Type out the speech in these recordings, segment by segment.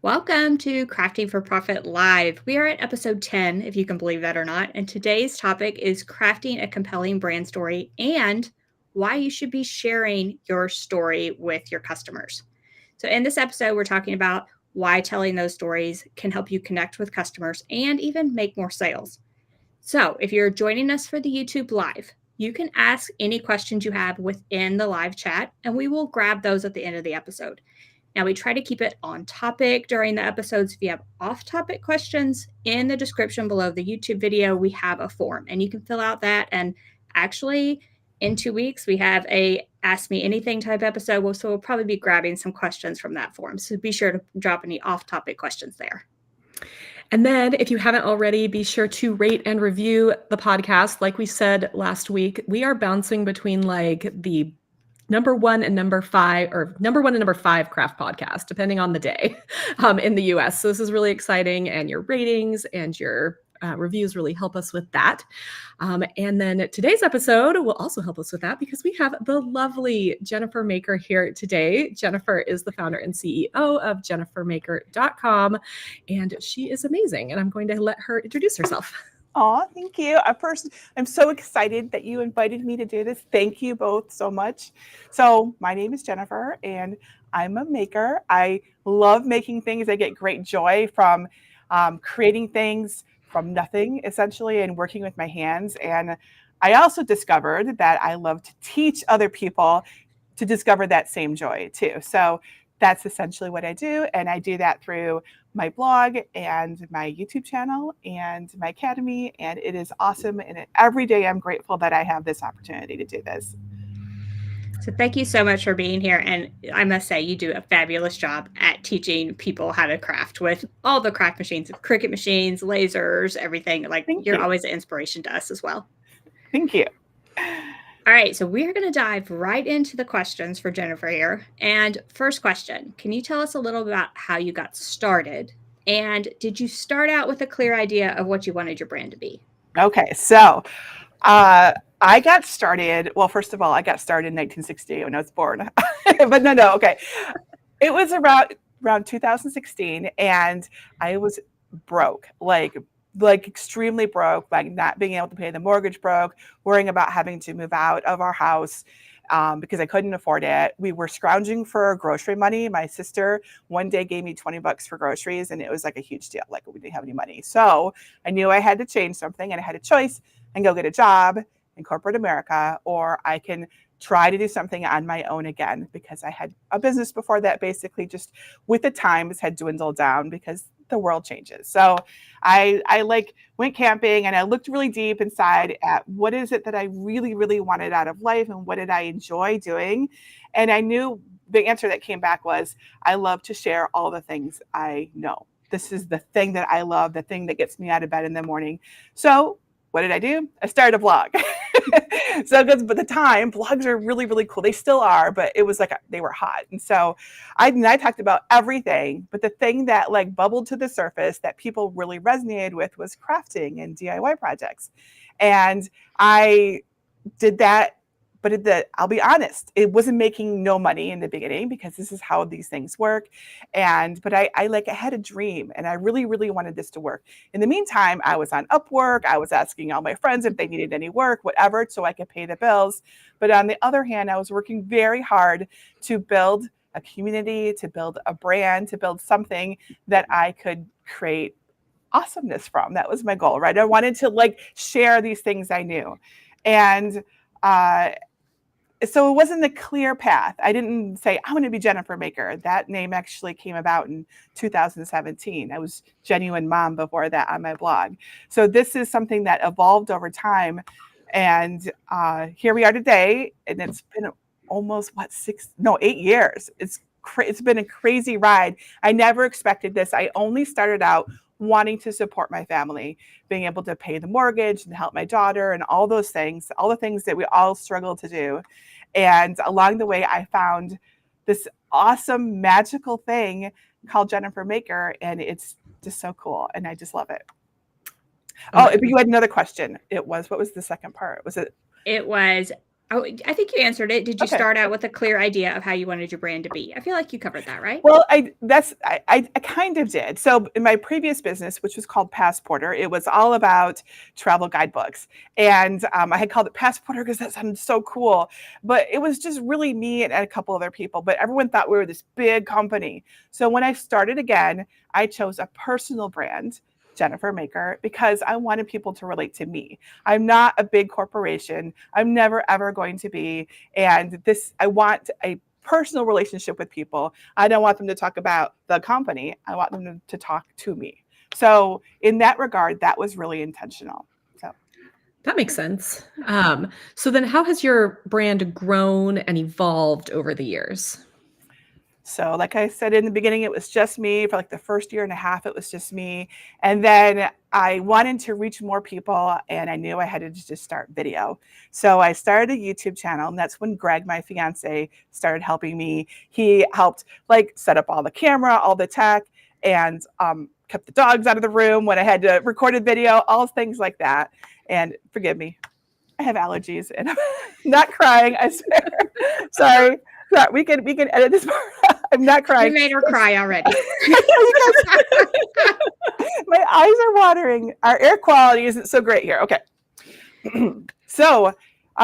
Welcome to Crafting for Profit Live. We are at episode 10, if you can believe that or not. And today's topic is crafting a compelling brand story and why you should be sharing your story with your customers. So, in this episode, we're talking about why telling those stories can help you connect with customers and even make more sales. So, if you're joining us for the YouTube Live, you can ask any questions you have within the live chat, and we will grab those at the end of the episode. Now, we try to keep it on topic during the episodes. If you have off topic questions, in the description below the YouTube video, we have a form and you can fill out that. And actually, in 2 weeks, we have a Ask Me Anything type episode. So we'll probably be grabbing some questions from that form. So be sure to drop any off topic questions there. And then if you haven't already, be sure to rate and review the podcast. Like we said last week, we are bouncing between like the number one and number five craft podcast, depending on the day in the US. So this is really exciting, and your ratings and your reviews really help us with that. And then today's episode will also help us with that because we have the lovely Jennifer Maker here today. Jennifer is the founder and CEO of jennifermaker.com, and she is amazing. And I'm going to let her introduce herself. Oh, thank you. First, I'm so excited that you invited me to do this. Thank you both so much. So my name is Jennifer, and I'm a maker. I love making things. I get great joy from creating things from nothing, essentially, and working with my hands. And I also discovered that I love to teach other people to discover that same joy, too. So that's essentially what I do. And I do that through my blog and my YouTube channel and my academy. And it is awesome. And every day I'm grateful that I have this opportunity to do this. So thank you so much for being here. And I must say, you do a fabulous job at teaching people how to craft with all the craft machines, Cricut machines, lasers, everything. Like you're always an inspiration to us as well. Thank you. All right, so we're going to dive right into the questions for Jennifer here. And first question, can you tell us a little about how you got started? And did you start out with a clear idea of what you wanted your brand to be? Okay, so I got started, well, first of all, I got started in 1968 when I was born. But no, okay. It was around 2016, and I was broke, like extremely broke, like not being able to pay the mortgage, broke, worrying about having to move out of our house because I couldn't afford it. We were scrounging for grocery money. My sister one day gave me $20 for groceries, and it was like a huge deal. Like, we didn't have any money. So I knew I had to change something, and I had a choice and go get a job in corporate America, or I can try to do something on my own again, because I had a business before that basically just with the times had dwindled down because the world changes. So I like went camping, and I looked really deep inside at what is it that I really, really wanted out of life, and what did I enjoy doing? And I knew the answer that came back was, I love to share all the things I know. This is the thing that I love, the thing that gets me out of bed in the morning. So what did I do? I started a blog. So, because at the time, blogs are really, really cool. They still are, but it was like they were hot. And so I talked about everything, but the thing that like bubbled to the surface that people really resonated with was crafting and DIY projects. And I did that. But I'll be honest, it wasn't making no money in the beginning, because this is how these things work. But I had a dream, and I really, really wanted this to work. In the meantime, I was on Upwork. I was asking all my friends if they needed any work, whatever, so I could pay the bills. But on the other hand, I was working very hard to build a community, to build a brand, to build something that I could create awesomeness from. That was my goal, right? I wanted to like share these things I knew. And so it wasn't a clear path. I didn't say, I'm going to be Jennifer Maker. That name actually came about in 2017. I was Genuine Mom before that on my blog. So this is something that evolved over time. And here we are today. And it's been almost, 8 years. It's been a crazy ride. I never expected this. I only started out wanting to support my family, being able to pay the mortgage and help my daughter and all those things, all the things that we all struggle to do. And along the way, I found this awesome, magical thing called Jennifer Maker, and it's just so cool. And I just love it. Oh, but you had another question. What was the second part? Was it? It was, Oh, I think you answered it. Did you Okay. start out with a clear idea of how you wanted your brand to be? I feel like you covered that, right? Well, I kind of did. So in my previous business, which was called Passporter, it was all about travel guidebooks, and I had called it Passporter because that sounded so cool. But it was just really me and a couple other people. But everyone thought we were this big company. So when I started again, I chose a personal brand, Jennifer Maker, because I wanted people to relate to me. I'm not a big corporation. I'm never ever going to be. And I want a personal relationship with people. I don't want them to talk about the company. I want them to talk to me. So in that regard, that was really intentional. So That makes sense. So then how has your brand grown and evolved over the years? So, like I said in the beginning, it was just me. For like the first year and a half, it was just me. And then I wanted to reach more people, and I knew I had to just start video. So I started a YouTube channel, and that's when Greg, my fiance, started helping me. He helped like set up all the camera, all the tech, and kept the dogs out of the room when I had to record a video, all things like that. And forgive me, I have allergies, and I'm not crying. I swear. Sorry. Sorry. We can edit this part. I'm not You crying. made her cry already. My eyes are watering. Our air quality isn't so great here. Okay. So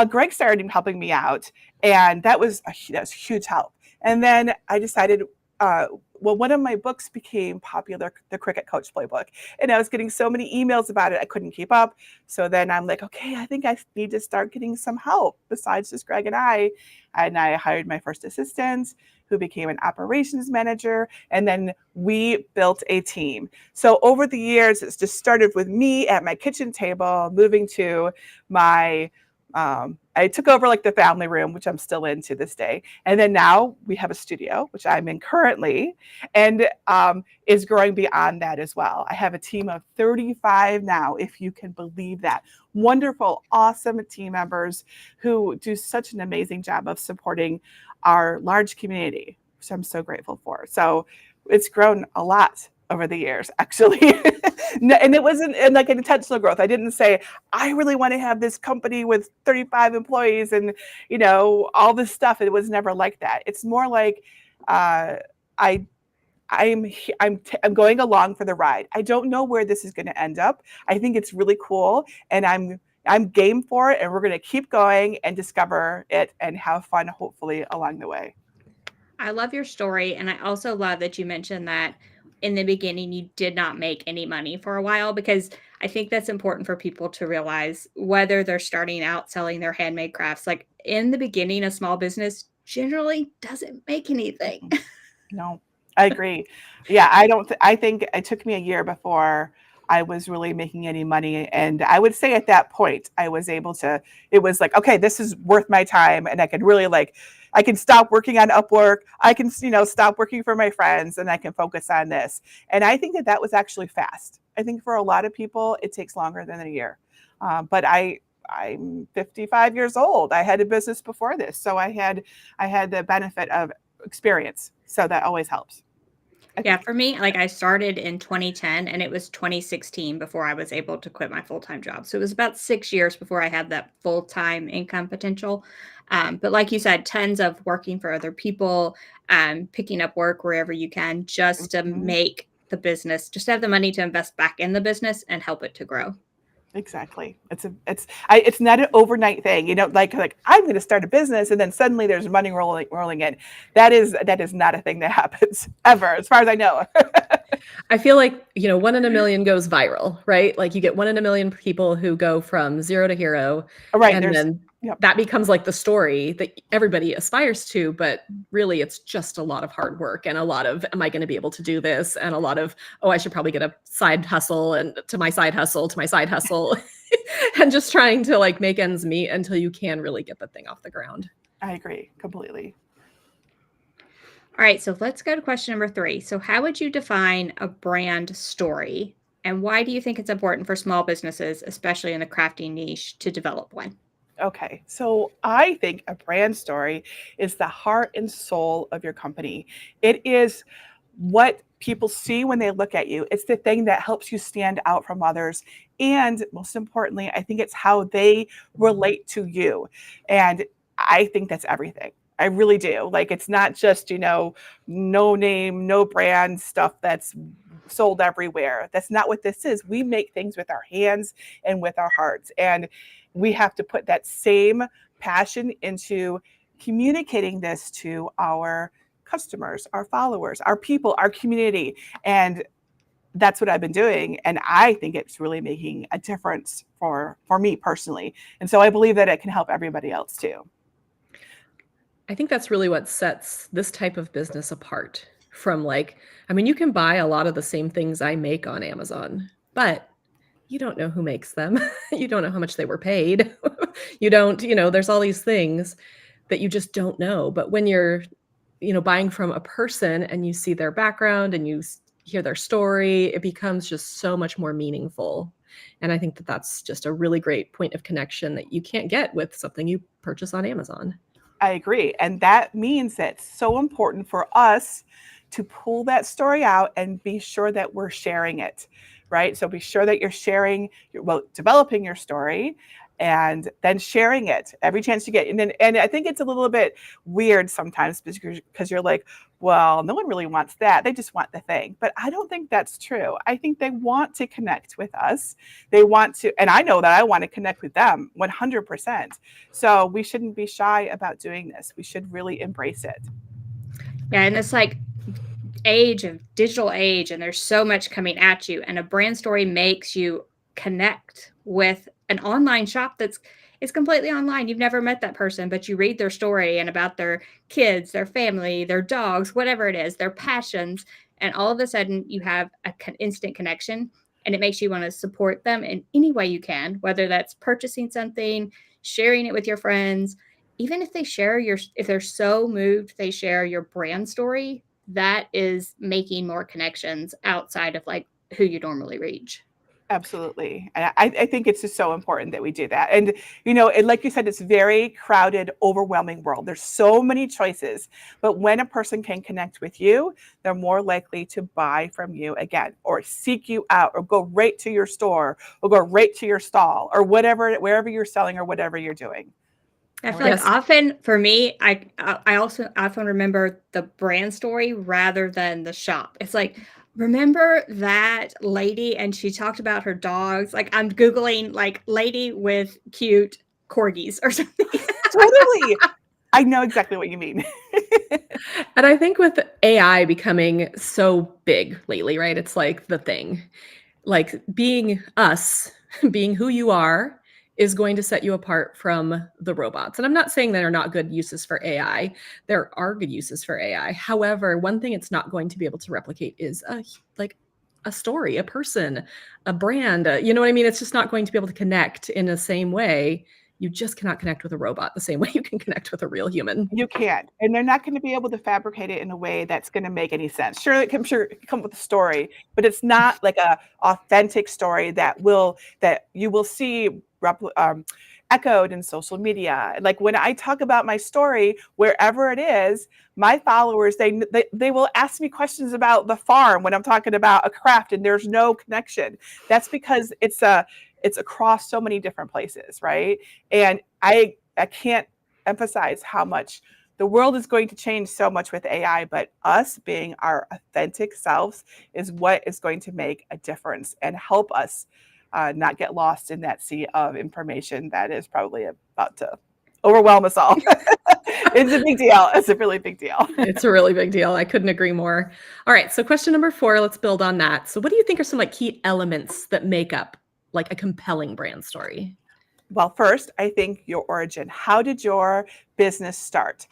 Greg started helping me out, and that was a huge help. And then I decided, well, one of my books became popular, the Cricket Coach Playbook, and I was getting so many emails about it, I couldn't keep up. So then I'm like, okay, I think I need to start getting some help besides just Greg and I. And I hired my first assistant, who became an operations manager, and then we built a team. So over the years, it's just started with me at my kitchen table, moving to my I took over like the family room, which I'm still in to this day. And then now we have a studio, which I'm in currently, and is growing beyond that as well. I have a team of 35 now, if you can believe that. Wonderful, awesome team members who do such an amazing job of supporting our large community, which I'm so grateful for. So it's grown a lot over the years, actually. And it wasn't like an intentional growth. I didn't say, I really want to have this company with 35 employees and, all this stuff. It was never like that. It's more like I'm going along for the ride. I don't know where this is going to end up. I think it's really cool, and I'm game for it, and we're going to keep going and discover it and have fun, hopefully, along the way. I love your story, and I also love that you mentioned that in the beginning you did not make any money for a while, because I think that's important for people to realize whether they're starting out selling their handmade crafts. Like in the beginning, a small business generally doesn't make anything. No, I agree. Yeah, I think it took me a year before I was really making any money. And I would say at that point, I was able to, it was like, okay, this is worth my time. And I could really I can stop working on Upwork. I can, stop working for my friends, and I can focus on this. And I think that was actually fast. I think for a lot of people, it takes longer than a year. But I'm 55 years old. I had a business before this. So I had the benefit of experience. So that always helps. Yeah, for me, like I started in 2010 and it was 2016 before I was able to quit my full-time job. So it was about 6 years before I had that full-time income potential. But like you said, tons of working for other people, picking up work wherever you can, just to Mhm. make the business, just have the money to invest back in the business and help it to grow. Exactly. It's not an overnight thing. Like I'm going to start a business and then suddenly there's money rolling in. That is not a thing that happens ever, as far as I know. I feel like, 1 in a million goes viral, right? Like you get 1 in a million people who go from 0 to hero, All right. and then Yep. that becomes like the story that everybody aspires to, but really it's just a lot of hard work and a lot of, am I going to be able to do this? And a lot of, oh, I should probably get a side hustle and to my side hustle, to my side hustle, and just trying to like make ends meet until you can really get the thing off the ground. I agree completely. All right, so let's go to question number 3. So how would you define a brand story? And why do you think it's important for small businesses, especially in the crafting niche, to develop one? Okay, so I think a brand story is the heart and soul of your company. It is what people see when they look at you. It's the thing that helps you stand out from others. And most importantly, I think it's how they relate to you. And I think that's everything. I really do. Like, it's not just, no name, no brand stuff that's sold everywhere. That's not what this is. We make things with our hands and with our hearts. And we have to put that same passion into communicating this to our customers, our followers, our people, our community. And that's what I've been doing. And I think it's really making a difference for me personally. And so I believe that it can help everybody else too. I think that's really what sets this type of business apart from you can buy a lot of the same things I make on Amazon, but you don't know who makes them. You don't know how much they were paid. You don't, there's all these things that you just don't know. But when you're, buying from a person and you see their background and you hear their story, it becomes just so much more meaningful. And I think that that's just a really great point of connection that you can't get with something you purchase on Amazon. I agree. And that means that it's so important for us to pull that story out and be sure that we're sharing it, right? So be sure that you're developing your story and then sharing it every chance you get. And I think it's a little bit weird sometimes because you're like, well, no one really wants that. They just want the thing. But I don't think that's true. I think they want to connect with us. They want to, and I know that I want to connect with them 100%. So we shouldn't be shy about doing this. We should really embrace it. Yeah, and it's digital age, and there's so much coming at you, and a brand story makes you connect with an online shop it's completely online. You've never met that person, but you read their story and about their kids, their family, their dogs, whatever it is, their passions, and all of a sudden you have an instant connection, and it makes you want to support them in any way you can, whether that's purchasing something, sharing it with your friends, even if if they're so moved they share your brand story. That is making more connections outside of who you normally reach. Absolutely. And I think it's just so important that we do that. And, like you said, it's very crowded, overwhelming world. There's so many choices, but when a person can connect with you, they're more likely to buy from you again, or seek you out, or go right to your store, or go right to your stall, or wherever you're selling or whatever you're doing. I feel like often for me, I also often remember the brand story rather than the shop. It's like, remember that lady and she talked about her dogs? Like, I'm Googling lady with cute corgis or something. Totally. I know exactly what you mean. And I think with AI becoming so big lately, right? It's like the thing. Like being us, being who you are, is going to set you apart from the robots. And I'm not saying there are not good uses for AI. There are good uses for AI. However, one thing it's not going to be able to replicate is a story, a person, a brand. You know what I mean? It's just not going to be able to connect in the same way. You just cannot connect with a robot the same way you can connect with a real human. You can't. And they're not going to be able to fabricate it in a way that's going to make any sense. Sure, it can come up with a story, but it's not like a authentic story that you will see echoed in social media. Like when I talk about my story, wherever it is, my followers, they will ask me questions about the farm when I'm talking about a craft and there's no connection. That's because it's across so many different places, right? And I can't emphasize how much the world is going to change so much with AI, but us being our authentic selves is what is going to make a difference and help us not get lost in that sea of information that is probably about to overwhelm us all. It's a big deal. It's a really big deal. It's a really big deal. I couldn't agree more. All right. So question number 4, let's build on that. So what do you think are some key elements that make up a compelling brand story? Well, first, I think your origin. How did your business start?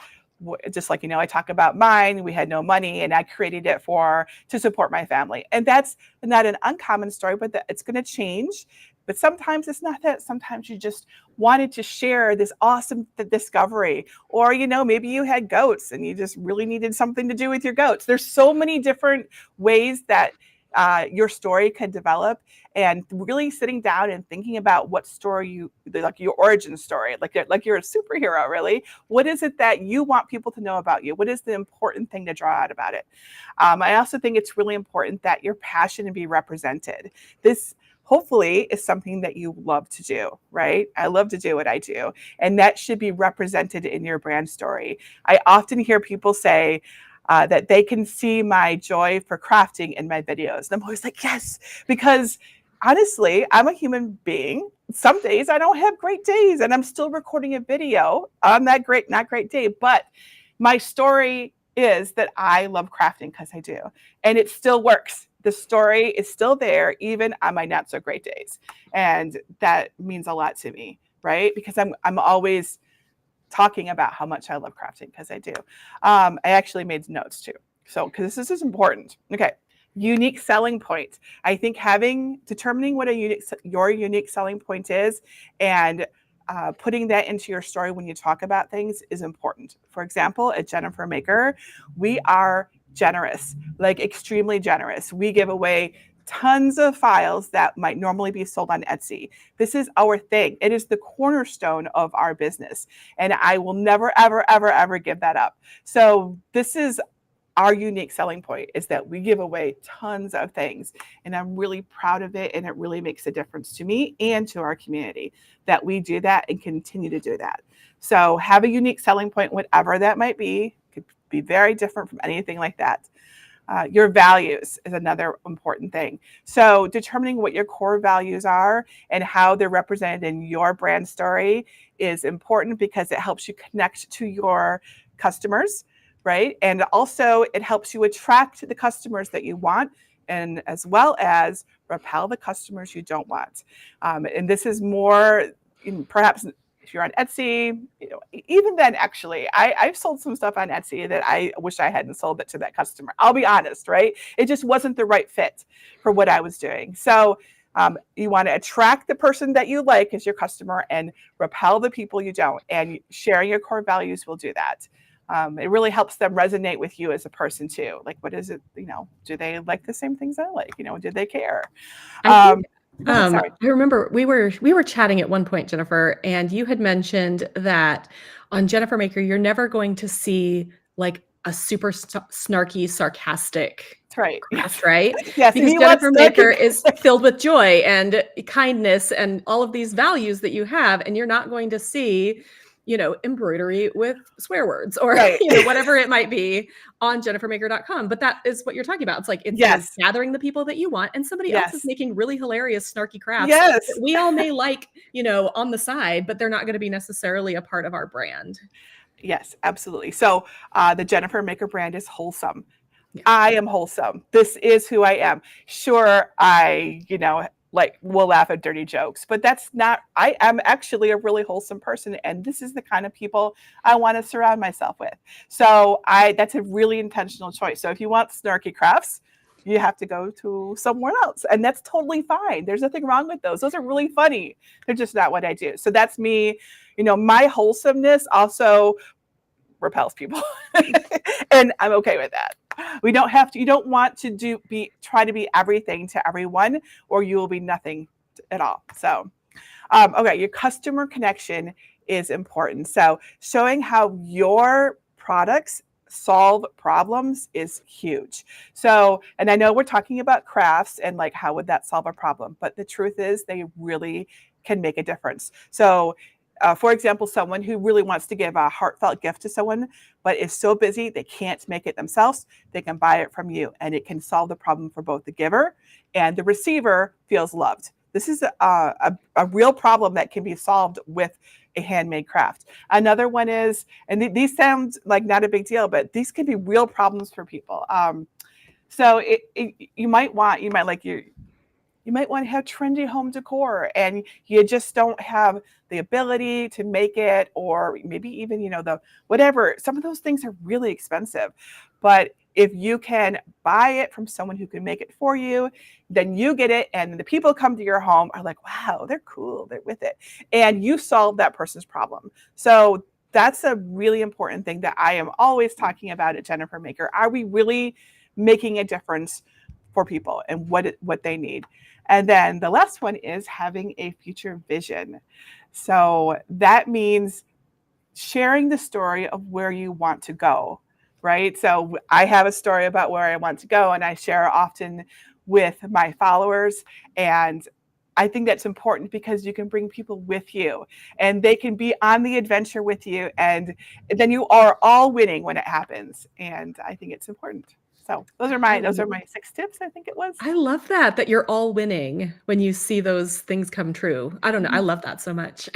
Just like, I talk about mine, we had no money and I created it to support my family. And that's not an uncommon story, but it's going to change. But sometimes it's not that. Sometimes you just wanted to share this awesome discovery, or, maybe you had goats and you just really needed something to do with your goats. There's so many different ways that your story could develop, and really sitting down and thinking about what story your origin story, like you're a superhero, really. What is it that you want people to know about you? What is the important thing to draw out about it? I also think it's really important that your passion be represented. This hopefully is something that you love to do, right? I love to do what I do. And that should be represented in your brand story. I often hear people say, that they can see my joy for crafting in my videos. And I'm always like, yes, because honestly, I'm a human being. Some days I don't have great days and I'm still recording a video on that not great day. But my story is that I love crafting because I do. And it still works. The story is still there, even on my not so great days. And that means a lot to me, right? Because I'm always talking about how much I love crafting because I do. I actually made notes too. So, because this is important. Okay. Unique selling point. I think determining what your unique selling point is and putting that into your story when you talk about things is important. For example, at Jennifer Maker, we are generous, like extremely generous. We give away tons of files that might normally be sold on Etsy. This is our thing. It is the cornerstone of our business. And I will never, ever, ever, ever give that up. So this is our unique selling point, is that we give away tons of things. And I'm really proud of it. And it really makes a difference to me and to our community that we do that and continue to do that. So have a unique selling point, whatever that might be. Could be very different from anything like that. Your values is another important thing. So determining what your core values are and how they're represented in your brand story is important because it helps you connect to your customers, right? And also it helps you attract the customers that you want, and as well as repel the customers you don't want. And this is more perhaps if you're on Etsy, even then, actually, I've sold some stuff on Etsy that I wish I hadn't sold it to that customer. I'll be honest, right? It just wasn't the right fit for what I was doing. So you want to attract the person that you like as your customer and repel the people you don't. And sharing your core values will do that. It really helps them resonate with you as a person too. Like, what is it? Do they like the same things I like? Do they care? I think Sorry. I remember we were chatting at one point, Jennifer, and you had mentioned that on Jennifer Maker, you're never going to see like a super snarky, sarcastic That's right. craft, right? Yes. Because And you want Jennifer Maker is filled with joy and kindness and all of these values that you have, and you're not going to see, embroidery with swear words or right. whatever it might be on jennifermaker.com. But that is what you're talking about. It's like you're Yes. gathering the people that you want, and somebody else is Yes. making really hilarious, snarky crafts Yes. that we all may like, on the side, but they're not going to be necessarily a part of our brand. Yes, absolutely. So the Jennifer Maker brand is wholesome. Yeah. I am wholesome. This is who I am. Sure, I, will laugh at dirty jokes, but I am actually a really wholesome person. And this is the kind of people I want to surround myself with. So that's a really intentional choice. So if you want snarky crafts, you have to go to somewhere else. And that's totally fine. There's nothing wrong with those. Those are really funny. They're just not what I do. So that's me. My wholesomeness also repels people. And I'm okay with that. You don't want to try to be everything to everyone, or you will be nothing at all. So, okay, your customer connection is important. So showing how your products solve problems is huge. So, and I know we're talking about crafts and like, how would that solve a problem? But the truth is they really can make a difference. So for example, someone who really wants to give a heartfelt gift to someone, but is so busy they can't make it themselves, they can buy it from you, and it can solve the problem for both the giver and the receiver feels loved. This is a real problem that can be solved with a handmade craft. Another one is, and these sound like not a big deal, but these can be real problems for people. So you might want to have trendy home decor and you just don't have the ability to make it, or maybe even, whatever. Some of those things are really expensive, but if you can buy it from someone who can make it for you, then you get it. And the people come to your home are like, wow, they're cool. They're with it. And you solve that person's problem. So that's a really important thing that I am always talking about at Jennifer Maker. Are we really making a difference for people and what they need? And then the last one is having a future vision. So that means sharing the story of where you want to go, right? So I have a story about where I want to go, and I share often with my followers. And I think that's important because you can bring people with you and they can be on the adventure with you. And then you are all winning when it happens. And I think it's important. So those are my 6 tips, I think it was. I love that you're all winning when you see those things come true. I don't know. I love that so much.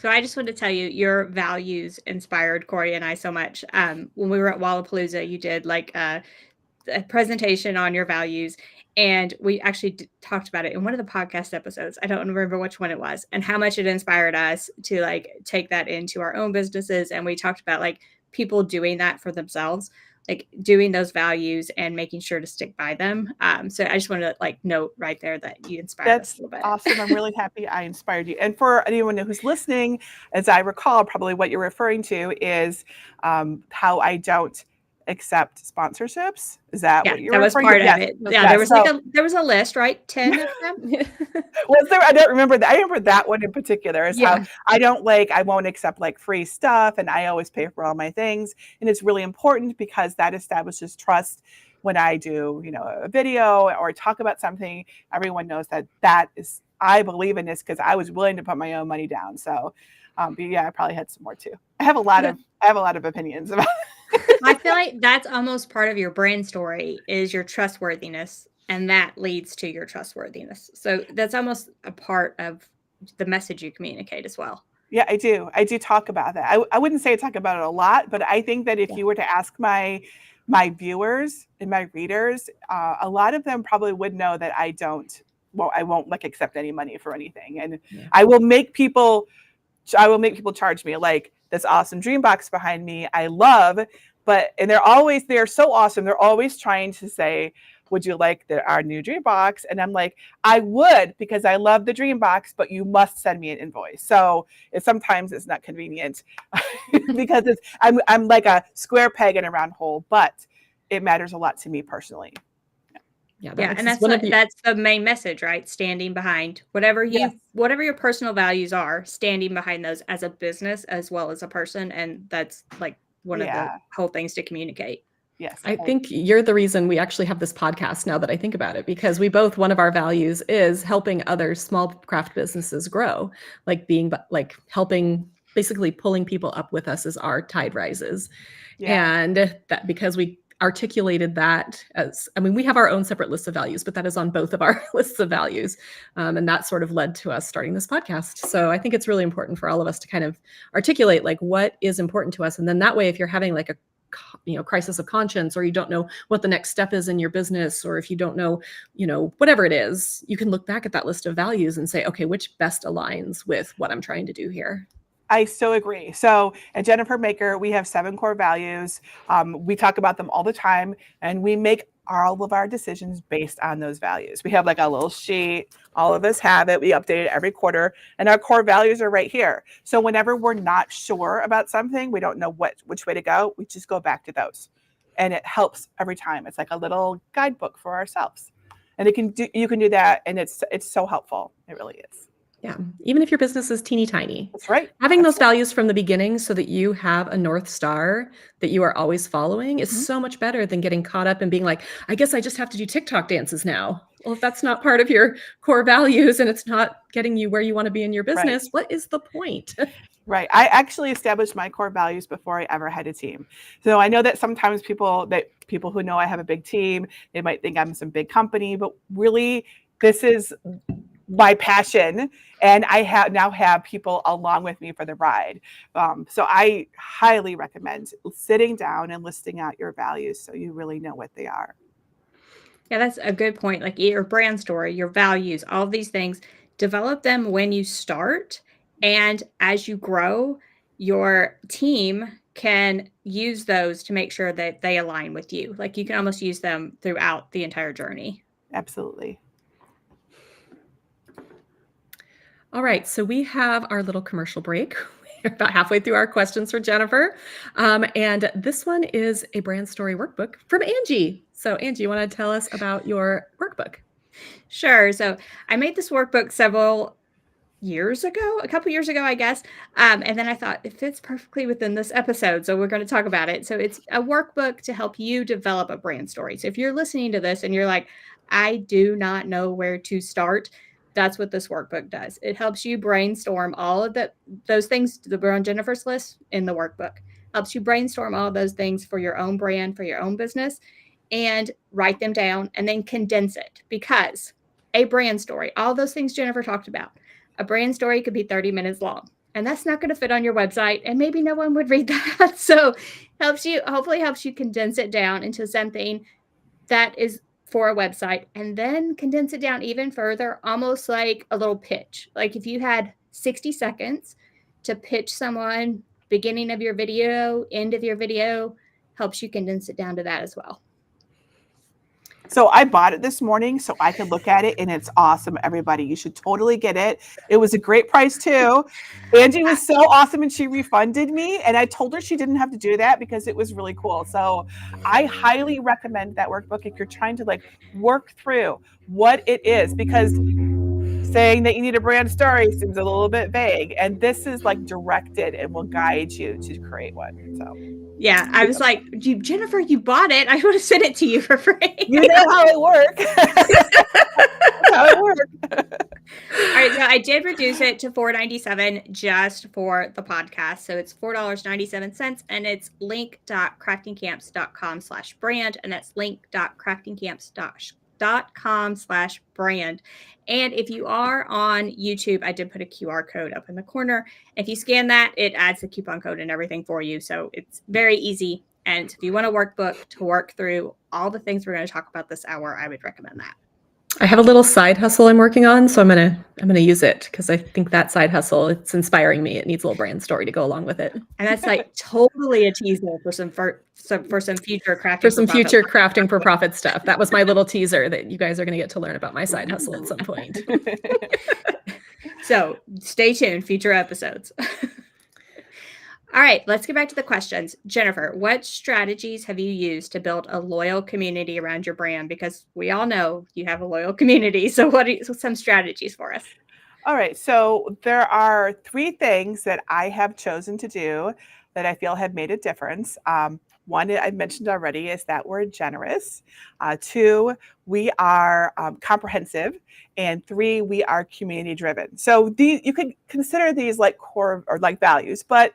So I just want to tell you, your values inspired Corey and I so much. When we were at Wallapalooza, you did like a presentation on your values, and we actually talked about it in one of the podcast episodes. I don't remember which one it was, and how much it inspired us to like take that into our own businesses. And we talked about like people doing that for themselves, like doing those values and making sure to stick by them. So I just wanted to like note right there that you inspired us a little bit. Awesome. I'm really happy I inspired you. And for anyone who's listening, as I recall, probably what you're referring to is how I don't accept sponsorships. Is that what you're referring to? That was part of it. Yeah, there was a list, right? 10 of them. Was there? I don't remember that. I remember that one in particular is how I won't accept like free stuff, and I always pay for all my things. And it's really important because that establishes trust. When I do, a video or talk about something, everyone knows that is, I believe in this because I was willing to put my own money down. So, but yeah, I probably had some more too. I have a lot of opinions about it. I feel like that's almost part of your brand story is your trustworthiness, and that leads to your trustworthiness. So that's almost a part of the message you communicate as well. Yeah, I do. I do talk about that. I wouldn't say I talk about it a lot, but I think that if you were to ask my viewers and my readers, a lot of them probably would know that I won't like accept any money for anything. And I will make people charge me like this awesome dream box behind me. I love, and they're so awesome. They're always trying to say, would you like our new dream box? And I'm like, I would, because I love the dream box, but you must send me an invoice. So sometimes it's not convenient because I'm like a square peg in a round hole, but it matters a lot to me personally. Yeah, and that's the main message, right? Standing behind whatever your personal values are, standing behind those as a business as well as a person. And that's like one of the whole things to communicate. Yes. I think you're the reason we actually have this podcast now that I think about it, because one of our values is helping other small craft businesses grow, helping, basically pulling people up with us as our tide rises. Yeah. And that because we articulated that we have our own separate lists of values, but that is on both of our lists of values. And that sort of led to us starting this podcast. So I think it's really important for all of us to kind of articulate like what is important to us. And then that way, if you're having like a crisis of conscience, or you don't know what the next step is in your business, or if you don't know, whatever it is, you can look back at that list of values and say, okay, which best aligns with what I'm trying to do here. I so agree. So at Jennifer Maker, we have 7 core values. We talk about them all the time, and we make all of our decisions based on those values. We have like a little sheet. All of us have it. We update it every quarter, and our core values are right here. So whenever we're not sure about something, we don't know which way to go, we just go back to those, and it helps every time. It's like a little guidebook for ourselves, and you can do that, and it's so helpful. It really is. Yeah. Even if your business is teeny tiny. That's right. Having those values from the beginning so that you have a North Star that you are always following is so much better than getting caught up and being like, I guess I just have to do TikTok dances now. Well, if that's not part of your core values and it's not getting you where you want to be in your business, what is the point? Right. I actually established my core values before I ever had a team. So I know that sometimes people who know I have a big team, they might think I'm some big company, but really this is my passion, and I now have people along with me for the ride. So I highly recommend sitting down and listing out your values so you really know what they are. Yeah, that's a good point. Like your brand story, your values, all of these things, develop them when you start. And as you grow, your team can use those to make sure that they align with you. Like you can almost use them throughout the entire journey. Absolutely. All right, so we have our little commercial break. We're about halfway through our questions for Jennifer. And this one is a brand story workbook from Angie. So Angie, you want to tell us about your workbook? Sure. So I made this workbook a couple years ago, I guess. And then I thought it fits perfectly within this episode. So we're going to talk about it. So it's a workbook to help you develop a brand story. So if you're listening to this and you're like, I do not know where to start, That's what this workbook does. It helps you brainstorm all of those things that were on Jennifer's list in the workbook. Helps you brainstorm all those things for your own brand, for your own business, and write them down and then condense it. Because a brand story, all those things Jennifer talked about, a brand story could be 30 minutes long. And that's not going to fit on your website. And maybe no one would read that. So hopefully helps you condense it down into something that is for a website, and then condense it down even further, almost like a little pitch. Like if you had 60 seconds to pitch someone, beginning of your video, end of your video, helps you condense it down to that as well. So I bought it this morning so I could look at it, and it's awesome, everybody. You should totally get it. It was a great price too. Angie was so awesome and she refunded me, and I told her she didn't have to do that because it was really cool. So I highly recommend that workbook if you're trying to like work through what it is, because saying that you need a brand story seems a little bit vague, and this is like directed and will guide you to create one. So yeah, I was like, Jennifer, you bought it. I would have sent it to you for free. You know how it works. How it works. All right, so I did reduce it to $4.97 just for the podcast. So it's $4.97, and it's link.craftingcamps.com/brand, and that's link.craftingcamps.com/brand. And if you are on YouTube, I did put a QR code up in the corner. If you scan that, it adds the coupon code and everything for you. So it's very easy. And if you want a workbook to work through all the things we're going to talk about this hour, I would recommend that. I have a little side hustle I'm working on, so I'm gonna use it because I think that side hustle, it's inspiring me. It needs a little brand story to go along with it. And that's like totally a teaser for some future crafting for some future crafting for profit stuff. That was my little teaser that you guys are going to get to learn about my side hustle at some point. So stay tuned, future episodes. All right, let's get back to the questions. Jennifer, what strategies have you used to build a loyal community around your brand? Because we all know you have a loyal community. So what are some strategies for us? All right, so there are 3 things that I have chosen to do that I feel have made a difference. One I mentioned already is that we're generous. 2, we are comprehensive. And 3, we are community driven. So you could consider these like core or like values, but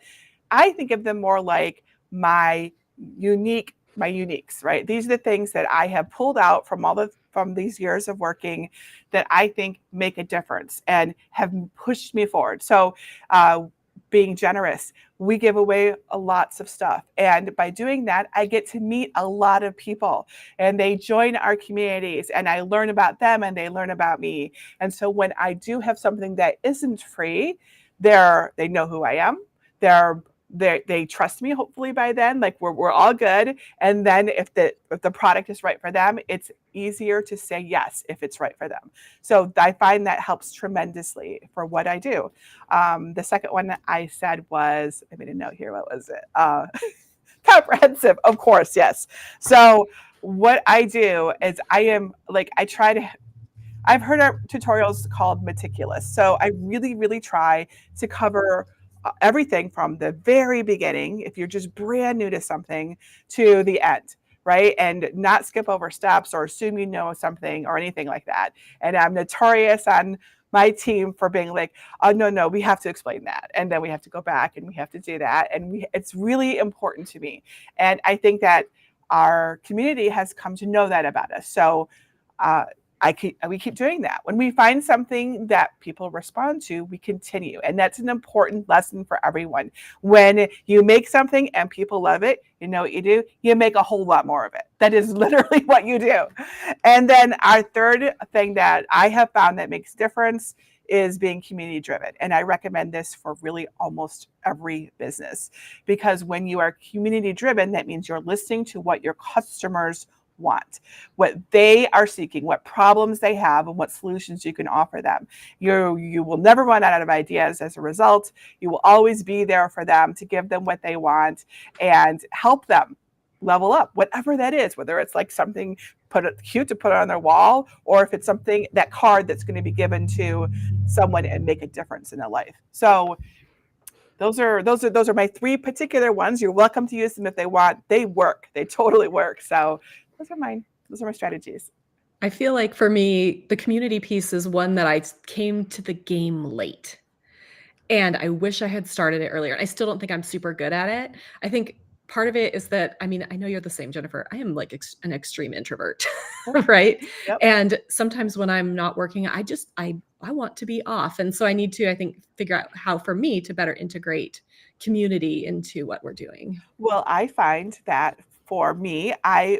I think of them more like my uniques, right? These are the things that I have pulled out from these years of working that I think make a difference and have pushed me forward. So being generous, we give away lots of stuff. And by doing that, I get to meet a lot of people, and they join our communities, and I learn about them and they learn about me. And so when I do have something that isn't free, they know who I am. They trust me, hopefully by then, like we're all good. And then if the product is right for them, it's easier to say yes if it's right for them. So I find that helps tremendously for what I do. The second one that I said was, I made a note here, what was it? Comprehensive, of course, yes. So what I do is I've heard our tutorials called meticulous. So I really, really try to cover everything from the very beginning, if you're just brand new to something, to the end, right? And not skip over steps or assume you know something or anything like that. And I'm notorious on my team for being like, oh, no, we have to explain that. And then we have to go back and we have to do that. And it's really important to me. And I think that our community has come to know that about us. So we keep doing that. When we find something that people respond to, we continue. And that's an important lesson for everyone. When you make something and people love it, you know what you do? You make a whole lot more of it. That is literally what you do. And then our third thing that I have found that makes a difference is being community driven. And I recommend this for really almost every business, because when you are community driven, that means you're listening to what your customers want, what they are seeking, what problems they have, and what solutions you can offer them. You will never run out of ideas as a result. You will always be there for them to give them what they want and help them level up, whatever that is, whether it's like something cute to put on their wall, or if it's something, that card that's going to be given to someone and make a difference in their life. So those are my 3 particular ones. You're welcome to use them if they want. They work. They totally work. So those are mine. Those are my strategies. I feel like for me, the community piece is one that I came to the game late. And I wish I had started it earlier. I still don't think I'm super good at it. I think part of it is that, I mean, I know you're the same, Jennifer. I am like an extreme introvert, right? Yep. And sometimes when I'm not working, I want to be off. And so I need to, I think, figure out how for me to better integrate community into what we're doing. Well, I find that for me, I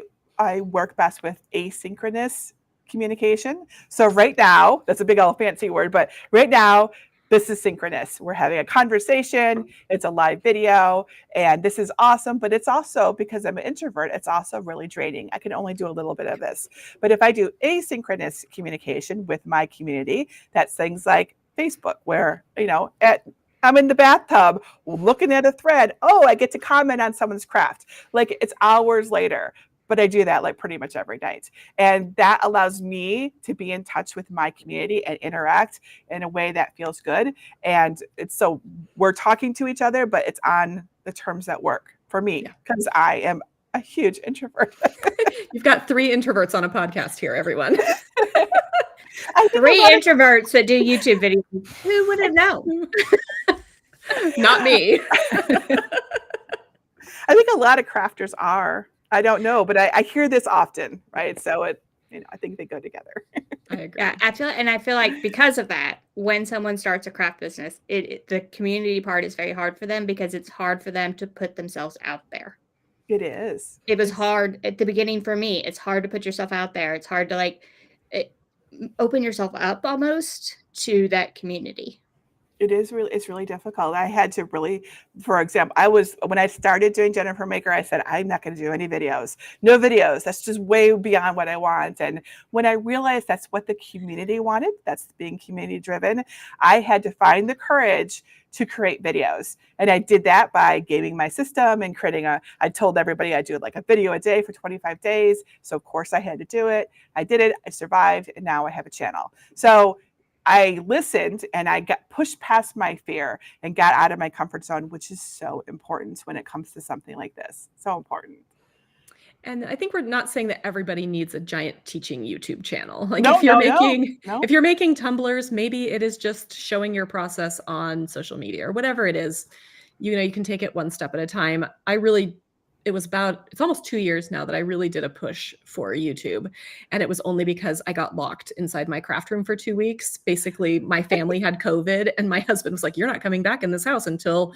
work best with asynchronous communication. So right now, that's a big old fancy word, but right now, this is synchronous. We're having a conversation, it's a live video, and this is awesome. But it's also, because I'm an introvert, it's also really draining. I can only do a little bit of this. But if I do asynchronous communication with my community, that's things like Facebook, where, I'm in the bathtub looking at a thread. Oh, I get to comment on someone's craft. Like, it's hours later, but I do that like pretty much every night. And that allows me to be in touch with my community and interact in a way that feels good. And it's so we're talking to each other, but it's on the terms that work for me, because I am a huge introvert. You've got 3 introverts on a podcast here, everyone. 3 introverts that do YouTube videos. Who would have known? Not me. I think a lot of crafters are. I don't know, but I hear this often, right? So I think they go together. I agree. Yeah, I feel like because of that, when someone starts a craft business, the community part is very hard for them, because it's hard for them to put themselves out there. It is. It was hard at the beginning for me. It's hard to put yourself out there. It's hard to open yourself up almost to that community. It's really difficult. I had to really, for example, when I started doing Jennifer Maker, I said, I'm not going to do any videos. No videos. That's just way beyond what I want. And when I realized that's what the community wanted, that's being community driven, I had to find the courage to create videos. And I did that by gaming my system and I told everybody I'd do like a video a day for 25 days. So of course I had to do it. I did it. I survived. And now I have a channel. So I listened and I got pushed past my fear and got out of my comfort zone, which is so important when it comes to something like this. So important. And I think we're not saying that everybody needs a giant teaching YouTube channel. Like No. if you're making tumblers, maybe it is just showing your process on social media or whatever it is. You can take it one step at a time. It's almost 2 years now that I really did a push for YouTube. And it was only because I got locked inside my craft room for 2 weeks. Basically, my family had COVID and my husband was like, you're not coming back in this house until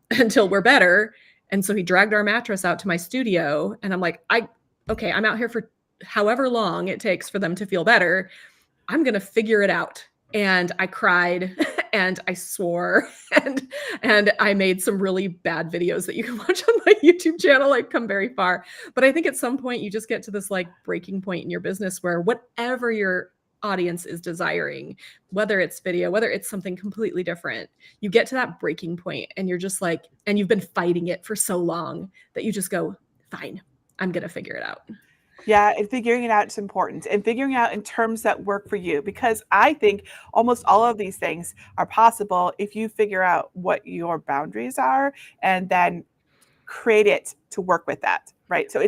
we're better. And so he dragged our mattress out to my studio. And I'm like, I'm out here for however long it takes for them to feel better. I'm going to figure it out. And I cried and I swore and I made some really bad videos that you can watch on my YouTube channel, like come very far. But I think at some point you just get to this like breaking point in your business where whatever your audience is desiring, whether it's video, whether it's something completely different, you get to that breaking point and you're just like, and you've been fighting it for so long that you just go, fine, I'm going to figure it out. Yeah, and figuring it out is important, and figuring out in terms that work for you, because I think almost all of these things are possible if you figure out what your boundaries are and then create it to work with that, right? So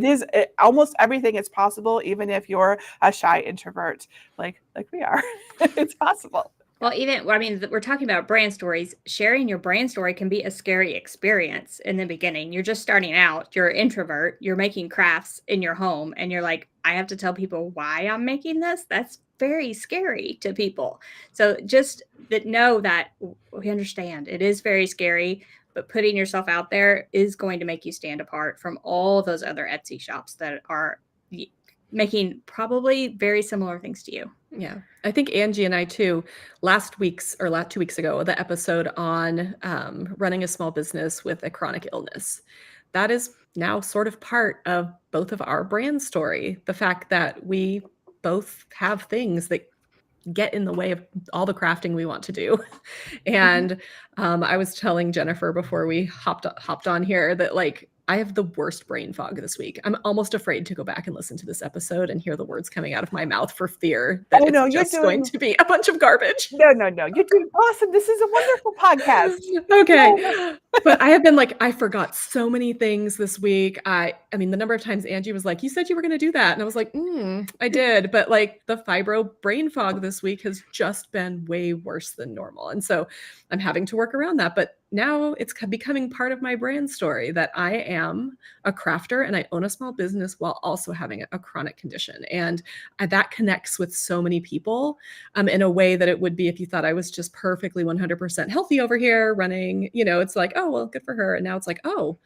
almost everything is possible, even if you're a shy introvert like we are. It's possible. Well, we're talking about brand stories. Sharing your brand story can be a scary experience in the beginning. You're just starting out. You're an introvert. You're making crafts in your home. And you're like, I have to tell people why I'm making this. That's very scary to people. So just know that we understand. It is very scary. But putting yourself out there is going to make you stand apart from all those other Etsy shops that are making probably very similar things to you. Yeah. I think Angie and I too, 2 weeks ago, the episode on running a small business with a chronic illness, that is now sort of part of both of our brand story. The fact that we both have things that get in the way of all the crafting we want to do. And I was telling Jennifer before we hopped on here that like, I have the worst brain fog this week. I'm almost afraid to go back and listen to this episode and hear the words coming out of my mouth for fear that going to be a bunch of garbage. No. You're doing awesome. This is a wonderful podcast. Okay. But I have been like, I forgot so many things this week. I mean, the number of times Angie was like, "You said you were going to do that," and I was like, I did." But like the fibro brain fog this week has just been way worse than normal, and so I'm having to work around that. But now it's becoming part of my brand story that I am a crafter and I own a small business while also having a chronic condition, and that connects with so many people in a way that it would be if you thought I was just perfectly 100% healthy over here running, it's like, oh, well, good for her. And now it's like, oh,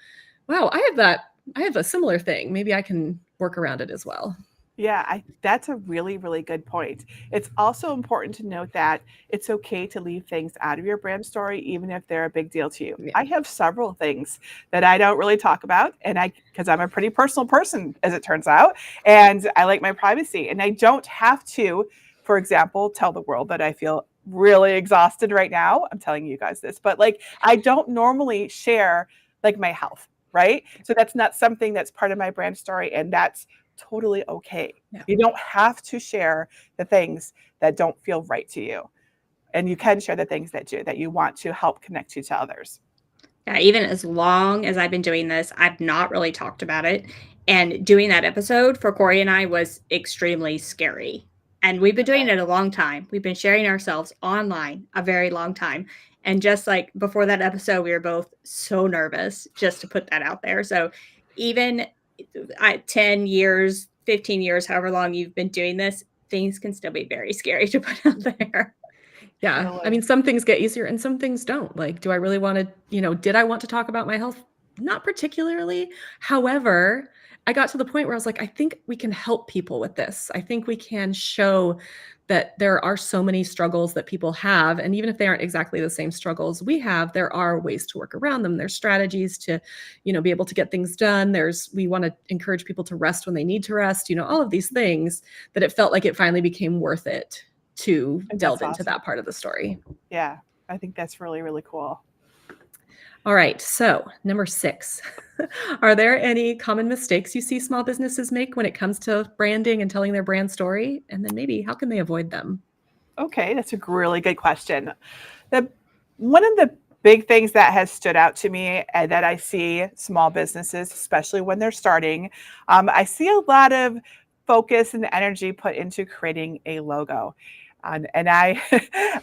wow, I have a similar thing. Maybe I can work around it as well. Yeah, that's a really, really good point. It's also important to note that it's okay to leave things out of your brand story, even if they're a big deal to you. Yeah. I have several things that I don't really talk about, because I'm a pretty personal person, as it turns out, and I like my privacy. And I don't have to, for example, tell the world that I feel really exhausted right now. I'm telling you guys this, but like I don't normally share like my health, right? So that's not something that's part of my brand story, and that's totally okay. Yeah. You don't have to share the things that don't feel right to you. And you can share the things that do, that you want to help connect you to others. Yeah, even as long as I've been doing this, I've not really talked about it. And doing that episode for Corey and I was extremely scary. And we've been doing it a long time. We've been sharing ourselves online a very long time. And just like before that episode, we were both so nervous just to put that out there. So even 10 years, 15 years, however long you've been doing this, things can still be very scary to put out there. Yeah. Totally. I mean, some things get easier and some things don't. Like, do I really want to, did I want to talk about my health? Not particularly. However, I got to the point where I was like, I think we can help people with this. I think we can show that there are so many struggles that people have. And even if they aren't exactly the same struggles we have, there are ways to work around them. There's strategies to, be able to get things done. We want to encourage people to rest when they need to rest, all of these things that it felt like it finally became worth it to delve into that part of the story. Yeah, I think that's really, really cool. All right, so number 6, are there any common mistakes you see small businesses make when it comes to branding and telling their brand story? And then maybe how can they avoid them? Okay, that's a really good question. One of the big things that has stood out to me and that I see small businesses, especially when they're starting, I see a lot of focus and energy put into creating a logo. And I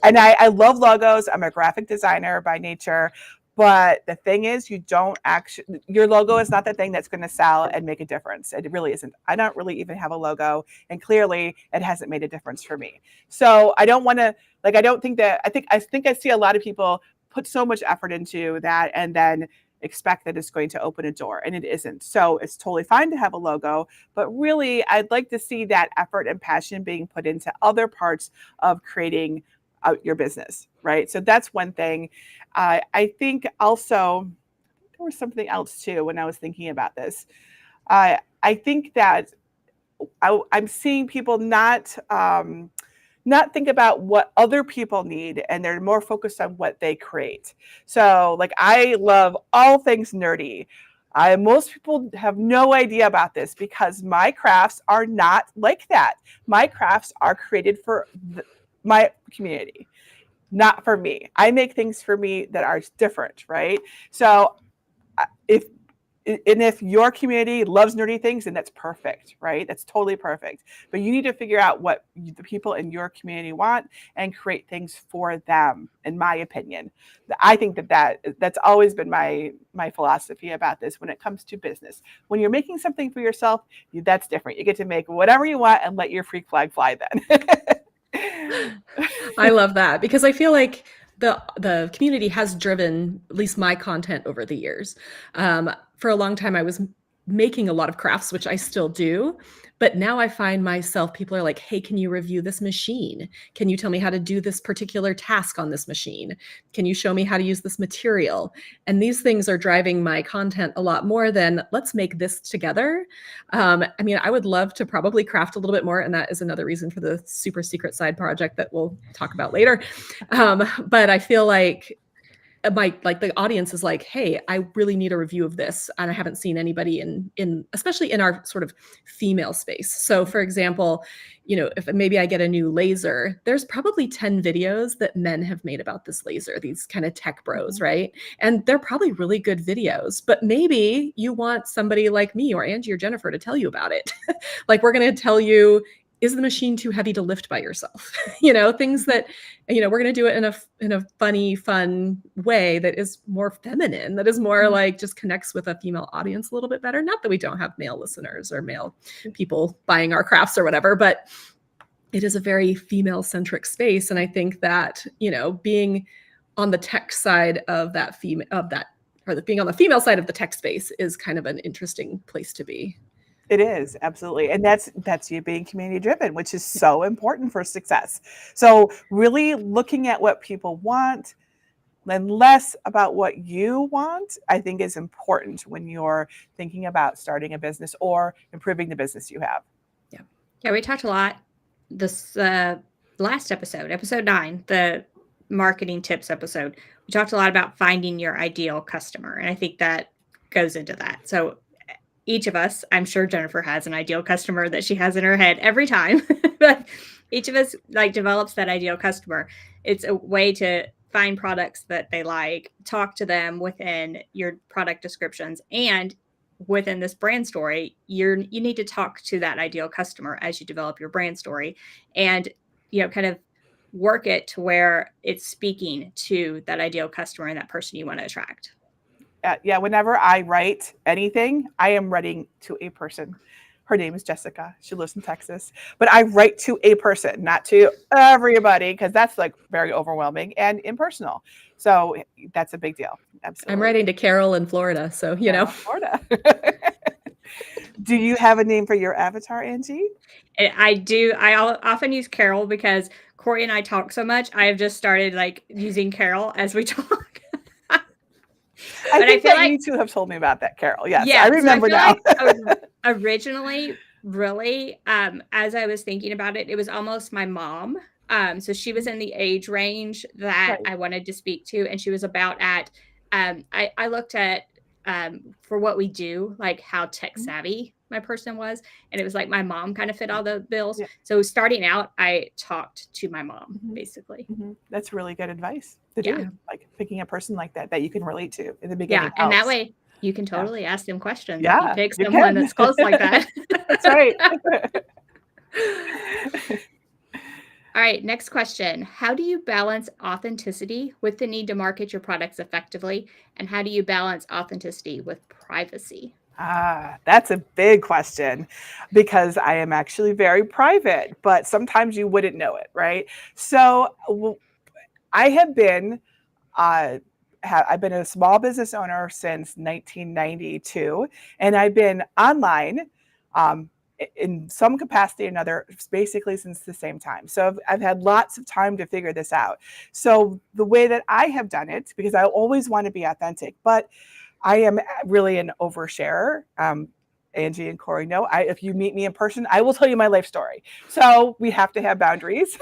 and I love logos. I'm a graphic designer by nature. But the thing is, your logo is not the thing that's going to sell and make a difference. It really isn't. I don't really even have a logo, and clearly it hasn't made a difference for me. So I don't want to, I don't think that, I think I see a lot of people put so much effort into that and then expect that it's going to open a door, and it isn't. So it's totally fine to have a logo, but really I'd like to see that effort and passion being put into other parts of creating out your business, right? So that's one thing. I think also there was something else too when I was thinking about this. I think that I'm seeing people not think about what other people need, and they're more focused on what they create. So like I love all things nerdy. Most people have no idea about this because my crafts are not like that. My crafts are created for my community, not for me. I make things for me that are different, right? So if your community loves nerdy things, then that's perfect, right? That's totally perfect. But you need to figure out what the people in your community want and create things for them, in my opinion. I think that's always been my philosophy about this when it comes to business. When you're making something for yourself, that's different. You get to make whatever you want and let your freak flag fly then. I love that because I feel like the community has driven at least my content over the years. For a long time, I was making a lot of crafts, which I still do. But now I find myself, people are like, hey, can you review this machine? Can you tell me how to do this particular task on this machine? Can you show me how to use this material? And these things are driving my content a lot more than let's make this together. I mean, I would love to probably craft a little bit more. And that is another reason for the super secret side project that we'll talk about later. But I feel like the audience is like, hey, I really need a review of this. And I haven't seen anybody in especially in our sort of female space. So for example, if maybe I get a new laser, there's probably 10 videos that men have made about this laser, these kind of tech bros, right? And they're probably really good videos, but maybe you want somebody like me or Angie or Jennifer to tell you about it. Like, we're going to tell you, is the machine too heavy to lift by yourself? Things that, we're going to do it in a funny, fun way that is more feminine, that is more like just connects with a female audience a little bit better. Not that we don't have male listeners or male people buying our crafts or whatever, but it is a very female centric space. And I think that, being on the tech side of that being on the female side of the tech space is kind of an interesting place to be. It is, absolutely. And that's you being community driven, which is so important for success. So really looking at what people want and less about what you want, I think is important when you're thinking about starting a business or improving the business you have. Yeah, we talked a lot this last episode 9, the marketing tips episode. We talked a lot about finding your ideal customer. And I think that goes into that. So each of us, I'm sure Jennifer has an ideal customer that she has in her head every time, but each of us develops that ideal customer. It's a way to find products that they like, talk to them within your product descriptions, and within this brand story, you need to talk to that ideal customer as you develop your brand story, and kind of work it to where it's speaking to that ideal customer and that person you want to attract. Yeah, whenever I write anything, I am writing to a person. Her name is Jessica. She lives in Texas. But I write to a person, not to everybody, because that's like very overwhelming and impersonal. So that's a big deal. Absolutely. I'm writing to Carol in Florida. So, Florida. Do you have a name for your avatar, Angie? I do. I often use Carol because Corey and I talk so much. I have just started using Carol as we talk. I feel like you two have told me about that, Carol. Yes, yeah, I remember now. Originally, really, as I was thinking about it, it was almost my mom. So she was in the age range that I wanted to speak to, and she was about at. I looked at for what we do, like how tech savvy my person was, and it was like my mom kind of fit all the bills. Yeah. So starting out, I talked to my mom basically. That's really good advice to do. Like picking a person like that you can relate to in the beginning. Yeah, and that way you can totally ask them questions. Yeah, if you pick someone that's close like that. That's right. All right, next question. How do you balance authenticity with the need to market your products effectively? And how do you balance authenticity with privacy? That's a big question, because I am actually very private, but sometimes you wouldn't know it, right? So I have been, I've been a small business owner since 1992, and I've been online in some capacity or another, basically since the same time. So I've had lots of time to figure this out. So the way that I have done it, because I always want to be authentic, but I am really an oversharer. Angie and Corey know, if you meet me in person, I will tell you my life story. So we have to have boundaries.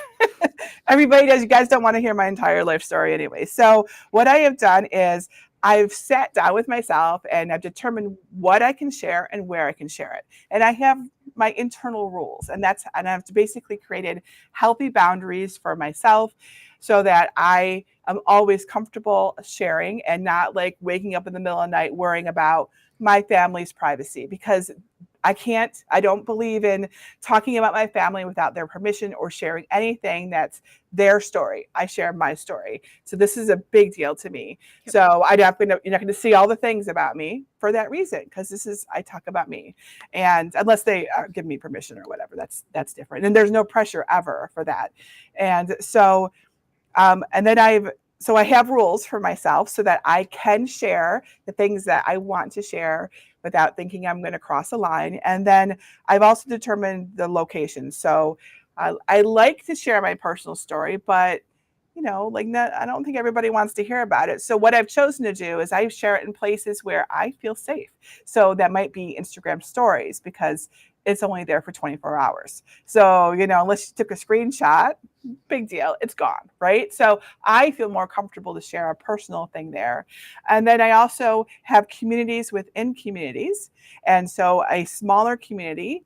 Everybody does. You guys don't want to hear my entire life story anyway. So what I have done is I've sat down with myself and I've determined what I can share and where I can share it. And I have my internal rules, and I've basically created healthy boundaries for myself so that I am always comfortable sharing and not like waking up in the middle of the night worrying about my family's privacy, because I don't believe in talking about my family without their permission or sharing anything that's their story. I share my story. So this is a big deal to me. Yep. So you're not going to see all the things about me for that reason, because I talk about me, and unless they give me permission or whatever, that's different. And there's no pressure ever for that. And so, and then I have rules for myself so that I can share the things that I want to share without thinking I'm going to cross a line. And then I've also determined the location. So I like to share my personal story, but I don't think everybody wants to hear about it. So what I've chosen to do is I share it in places where I feel safe. So that might be Instagram stories, because it's only there for 24 hours. So, unless you took a screenshot, big deal, it's gone, right? So I feel more comfortable to share a personal thing there. And then I also have communities within communities. And so a smaller community,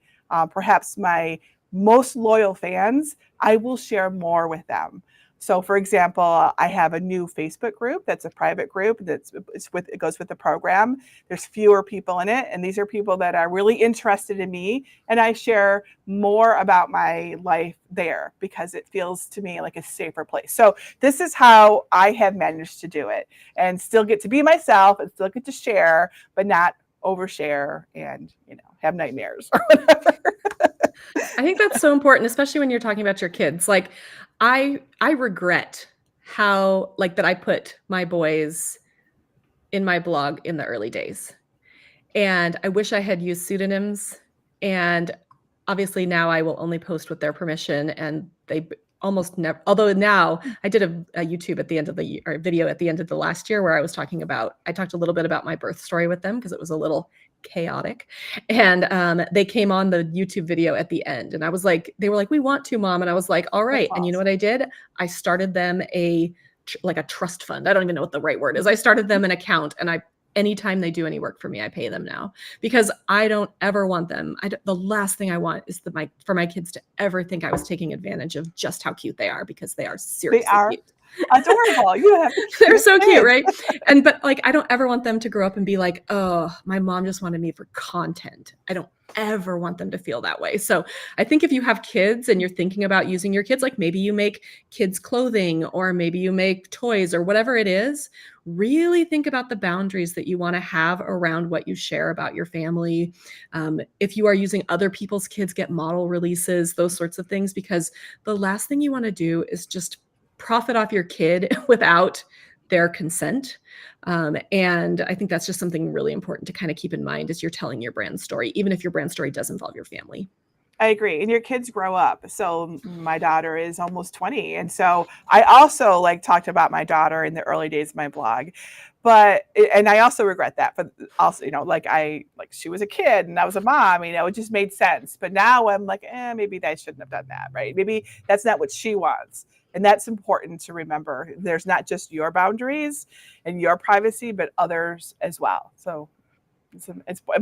perhaps my most loyal fans, I will share more with them. So, for example, I have a new Facebook group that's a private group it goes with the program. There's fewer people in it, and these are people that are really interested in me, and I share more about my life there because it feels to me like a safer place. So this is how I have managed to do it and still get to be myself and still get to share, but not overshare and have nightmares or whatever. I think that's so important, especially when you're talking about your kids. Like, I regret how that I put my boys in my blog in the early days. And I wish I had used pseudonyms. And obviously now I will only post with their permission, and they almost never, although now I did a YouTube at the end of the year, or video at the end of the last year, where I talked a little bit about my birth story with them because it was a little chaotic. And they came on the YouTube video at the end, and they were like, "We want to, Mom." And I was like, "All right." That's And you know awesome. what I did? I started them a trust fund. I don't even know what the right word is. I started them an account, and anytime they do any work for me, I pay them now, because I don't ever want them. The last thing I want is for my kids to ever think I was taking advantage of just how cute they are, because they are They seriously are cute. adorable. You have the They're cutest so cute, kids. right? But I don't ever want them to grow up and be like, "Oh, my mom just wanted me for content." I don't ever want them to feel that way. So I think if you have kids and you're thinking about using your kids, like maybe you make kids clothing, or maybe you make toys, or whatever it is, really think about the boundaries that you want to have around what you share about your family. If you are using other people's kids, get model releases, those sorts of things, because the last thing you want to do is just profit off your kid without their consent. And I think that's just something really important to kind of keep in mind as you're telling your brand story, even if your brand story does involve your family. I agree. And your kids grow up. So my daughter is almost 20. And so I also talked about my daughter in the early days of my blog. And I also regret that. But also, she was a kid and I was a mom, it just made sense. But now I'm like, maybe I shouldn't have done that, right? Maybe that's not what she wants. And that's important to remember. There's not just your boundaries and your privacy, but others as well. So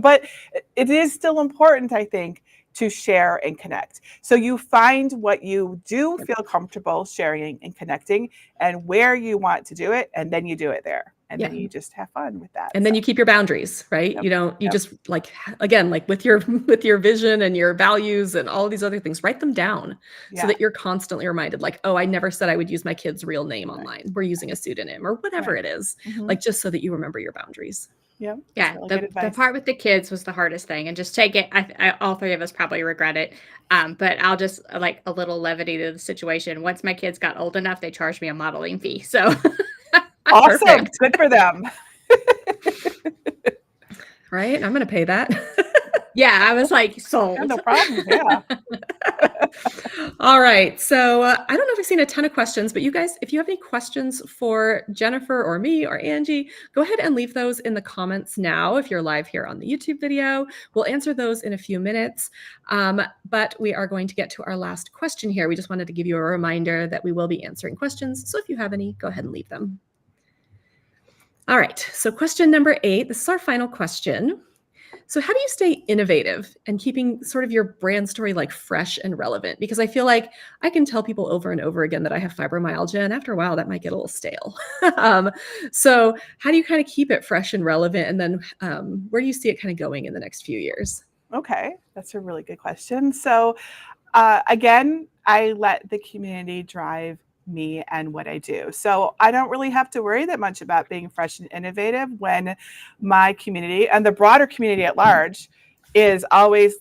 but it is still important, I think, to share and connect. So you find what you do feel comfortable sharing and connecting, and where you want to do it, and then you do it there. And then you just have fun with that. And then you keep your boundaries, right? Yep. Just again, with your vision and your values and all of these other things, write them down so that you're constantly reminded, oh, I never said I would use my kid's real name online. We're using a pseudonym or whatever it is, just so that you remember your boundaries. Yeah. Really the part with the kids was the hardest thing, and just take it. All three of us probably regret it. But I'll just a little levity to the situation. Once my kids got old enough, they charged me a modeling fee. So awesome. Perfect. Good for them. Right? I'm going to pay that. Yeah, I was like, sold. Yeah, no problem. Yeah. All right. So I don't know if I've seen a ton of questions, but you guys, if you have any questions for Jennifer or me or Angie, go ahead and leave those in the comments now. If you're live here on the YouTube video, we'll answer those in a few minutes. But we are going to get to our last question here. We just wanted to give you a reminder that we will be answering questions. So if you have any, go ahead and leave them. All right. So question number 8, this is our final question. So how do you stay innovative and keeping sort of your brand story fresh and relevant? Because I feel like I can tell people over and over again that I have fibromyalgia, and after a while that might get a little stale. So how do you kind of keep it fresh and relevant? And then where do you see it kind of going in the next few years? Okay, that's a really good question. So again, I let the community drive me and what I do. So I don't really have to worry that much about being fresh and innovative when my community and the broader community at large is always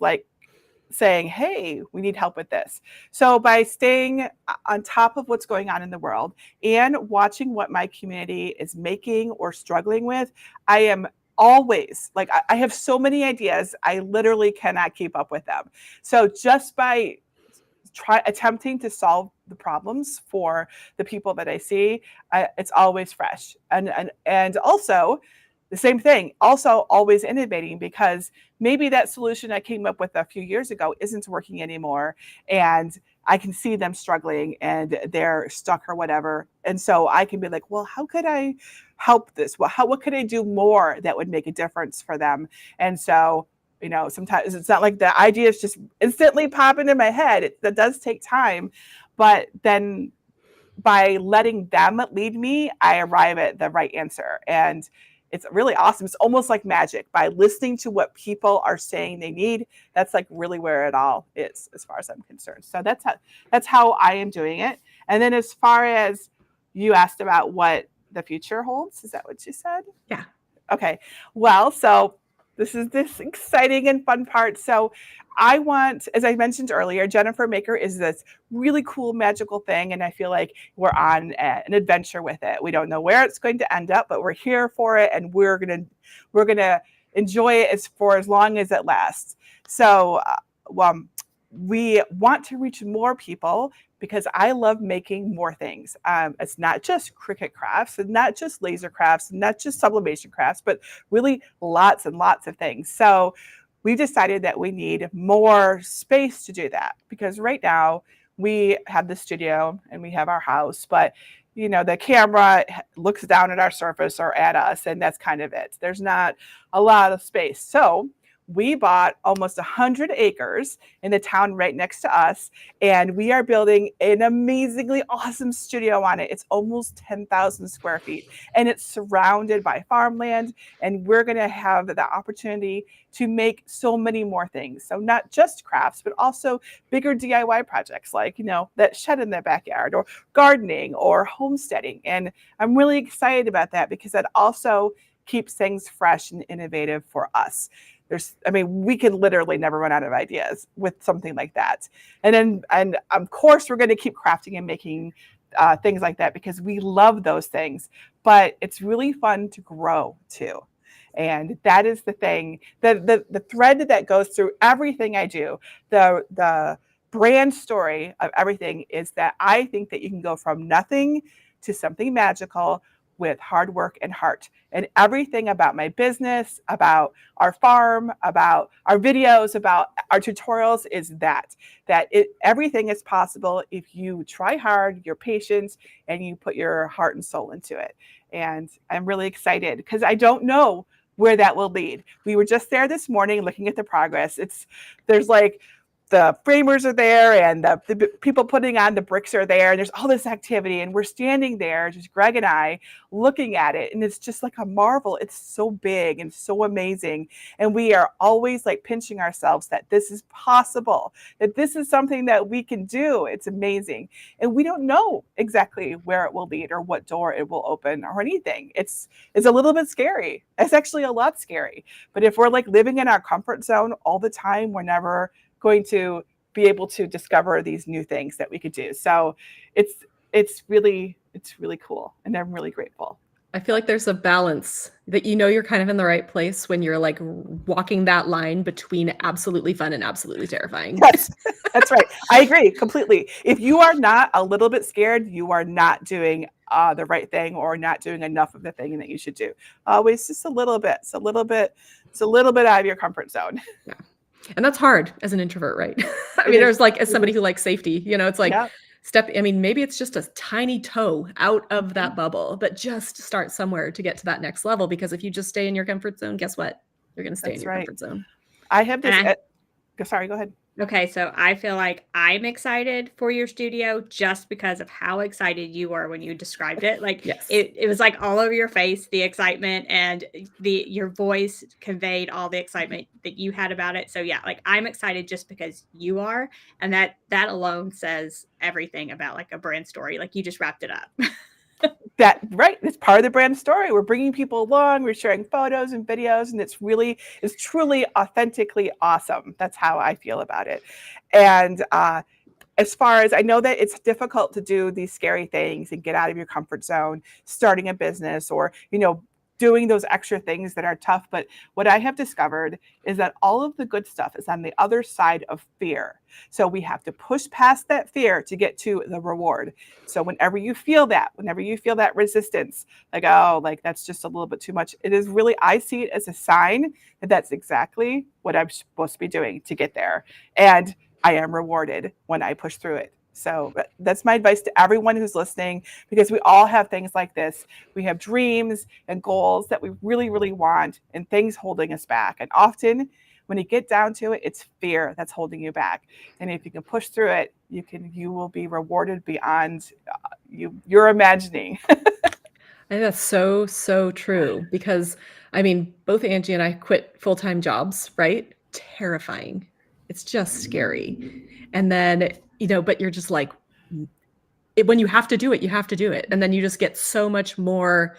saying, hey, we need help with this. So by staying on top of what's going on in the world and watching what my community is making or struggling with, I am always I have so many ideas, I literally cannot keep up with them. So just by attempting to solve the problems for the people that I see, it's always fresh. And also the same thing, also always innovating, because maybe that solution I came up with a few years ago isn't working anymore. And I can see them struggling and they're stuck or whatever. And so I can be like, well, how could I help this? What could I do more that would make a difference for them? And so, sometimes it's not like the ideas just instantly pop into my head. That does take time. But then by letting them lead me, I arrive at the right answer. And it's really awesome. It's almost like magic. By listening to what people are saying they need, that's like really where it all is, as far as I'm concerned. So that's how I am doing it. And then as far as you asked about what the future holds, is that what you said? Yeah. Okay. Well, so this is this exciting and fun part. So I want, as I mentioned earlier, Jennifer Maker is this really cool magical thing. And I feel like we're on an adventure with it. We don't know where it's going to end up, but we're here for it. And we're going to enjoy it for as long as it lasts. So we want to reach more people, because I love making more things. It's not just Cricut crafts, and not just laser crafts, and not just sublimation crafts, but really lots and lots of things. So we decided that we need more space to do that, because right now we have the studio and we have our house, but the camera looks down at our surface or at us, and that's kind of it. There's not a lot of space. So we bought almost 100 acres in the town right next to us, and we are building an amazingly awesome studio on it. It's almost 10,000 square feet, and it's surrounded by farmland, and we're going to have the opportunity to make so many more things. So not just crafts, but also bigger DIY projects, like, that shed in the backyard, or gardening, or homesteading. And I'm really excited about that, because that also keeps things fresh and innovative for us. We can literally never run out of ideas with something like that. And of course, we're going to keep crafting and making things like that, because we love those things. But it's really fun to grow too. And that is the thing, the thread that goes through everything I do, the brand story of everything, is that I think that you can go from nothing to something magical with hard work and heart. And everything about my business, about our farm, about our videos, about our tutorials is that everything is possible if you try hard, you're patient, and you put your heart and soul into it. And I'm really excited, because I don't know where that will lead. We were just there this morning looking at the progress. There's like, the framers are there, and the people putting on the bricks are there, and there's all this activity, and we're standing there, just Greg and I, looking at it, and it's just like a marvel. It's so big and so amazing, and we are always like pinching ourselves that this is possible, that this is something that we can do. It's amazing, and we don't know exactly where it will lead or what door it will open or anything. It's a little bit scary. It's actually a lot scary, but if we're like living in our comfort zone all the time, we're never going to be able to discover these new things that we could do. So it's really cool, and I'm really grateful. I feel like there's a balance that you're kind of in the right place when you're like walking that line between absolutely fun and absolutely terrifying. Yes, that's right. I agree completely. If you are not a little bit scared, you are not doing the right thing, or not doing enough of the thing that you should do. Always just a little bit. It's a little bit out of your comfort zone. Yeah. And that's hard as an introvert, right? There's like, as somebody who likes safety, it's like maybe it's just a tiny toe out of that bubble, but just start somewhere to get to that next level. Because if you just stay in your comfort zone, guess what? You're going to stay in your comfort zone. I have this. Sorry, go ahead. Okay, so I feel like I'm excited for your studio just because of how excited you were when you described it. Like, yes. it was like all over your face, the excitement, and your voice conveyed all the excitement that you had about it. So yeah, like, I'm excited just because you are, and that alone says everything about like a brand story. Like, you just wrapped it up. It's part of the brand story. We're bringing people along, we're sharing photos and videos, and it's truly authentically awesome. That's how I feel about it. And as far as I know, that it's difficult to do these scary things and get out of your comfort zone, starting a business, or doing those extra things that are tough. But what I have discovered is that all of the good stuff is on the other side of fear. So we have to push past that fear to get to the reward. So whenever you feel that resistance, like, oh, like that's just a little bit too much, it is really, I see it as a sign that that's exactly what I'm supposed to be doing to get there. And I am rewarded when I push through it. So that's my advice to everyone who's listening, because we all have things like this. We have dreams and goals that we really, really want, and things holding us back. And often when you get down to it, it's fear that's holding you back. And if you can push through it, you will be rewarded beyond you're imagining. I think that's so, so true, because I mean, both Angie and I quit full-time jobs, right? Terrifying. It's just scary. And then, but you're just like, when you have to do it, you have to do it. And then you just get so much more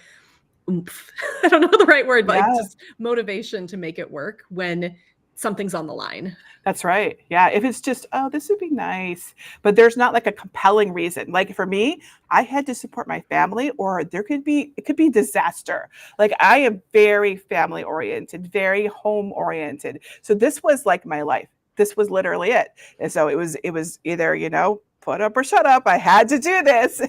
oomph. I don't know the right word, but like just motivation to make it work when something's on the line. That's right. Yeah. If it's just, oh, this would be nice, but there's not like a compelling reason. Like for me, I had to support my family, or it could be disaster. Like I am very family oriented, very home oriented. So this was like my life. This was literally it. And so it was either, put up or shut up. I had to do this.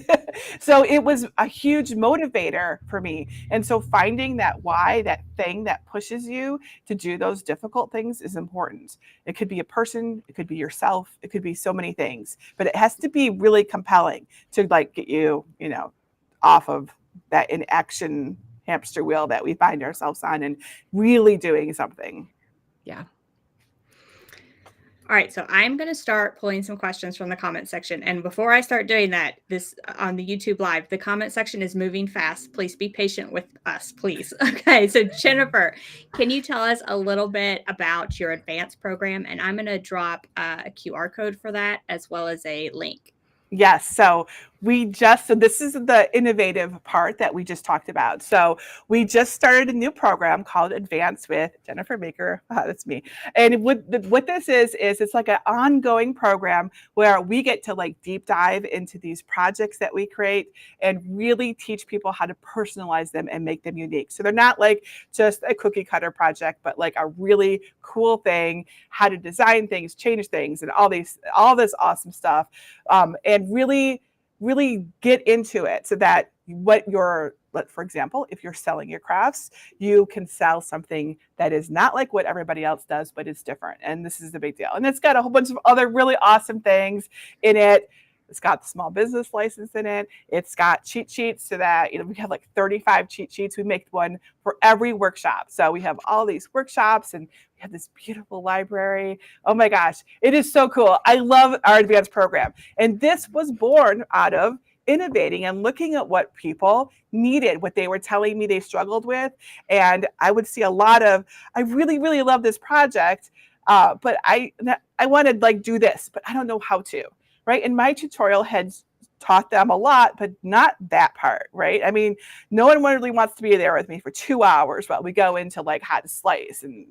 So it was a huge motivator for me. And so finding that why, that thing that pushes you to do those difficult things is important. It could be a person, it could be yourself, it could be so many things, but it has to be really compelling to like get you, off of that inaction hamster wheel that we find ourselves on and really doing something. Yeah. All right, so I'm going to start pulling some questions from the comment section. And before I start doing that, this on the YouTube Live, the comment section is moving fast. Please be patient with us, please. Okay, so Jennifer, can you tell us a little bit about your advanced program? And I'm going to drop a QR code for that as well as a link. Yes. So this is the innovative part that we just talked about. So we just started a new program called Advance with Jennifer Baker. That's me. And what this is it's like an ongoing program where we get to like deep dive into these projects that we create and really teach people how to personalize them and make them unique. So they're not like just a cookie cutter project, but like a really cool thing, how to design things, change things, and all this awesome stuff. And really get into it so that for example, if you're selling your crafts, you can sell something that is not like what everybody else does, but it's different. And this is the big deal. And it's got a whole bunch of other really awesome things in it. It's got the small business license in it. It's got cheat sheets so that, we have like 35 cheat sheets. We make one for every workshop. So we have all these workshops and we have this beautiful library. Oh my gosh, it is so cool. I love our advanced program. And this was born out of innovating and looking at what people needed, what they were telling me they struggled with. And I would see I really, really love this project, but I want to like do this, but I don't know how to. Right. And my tutorial had taught them a lot, but not that part. Right. I mean, no one really wants to be there with me for 2 hours while we go into like how to slice and,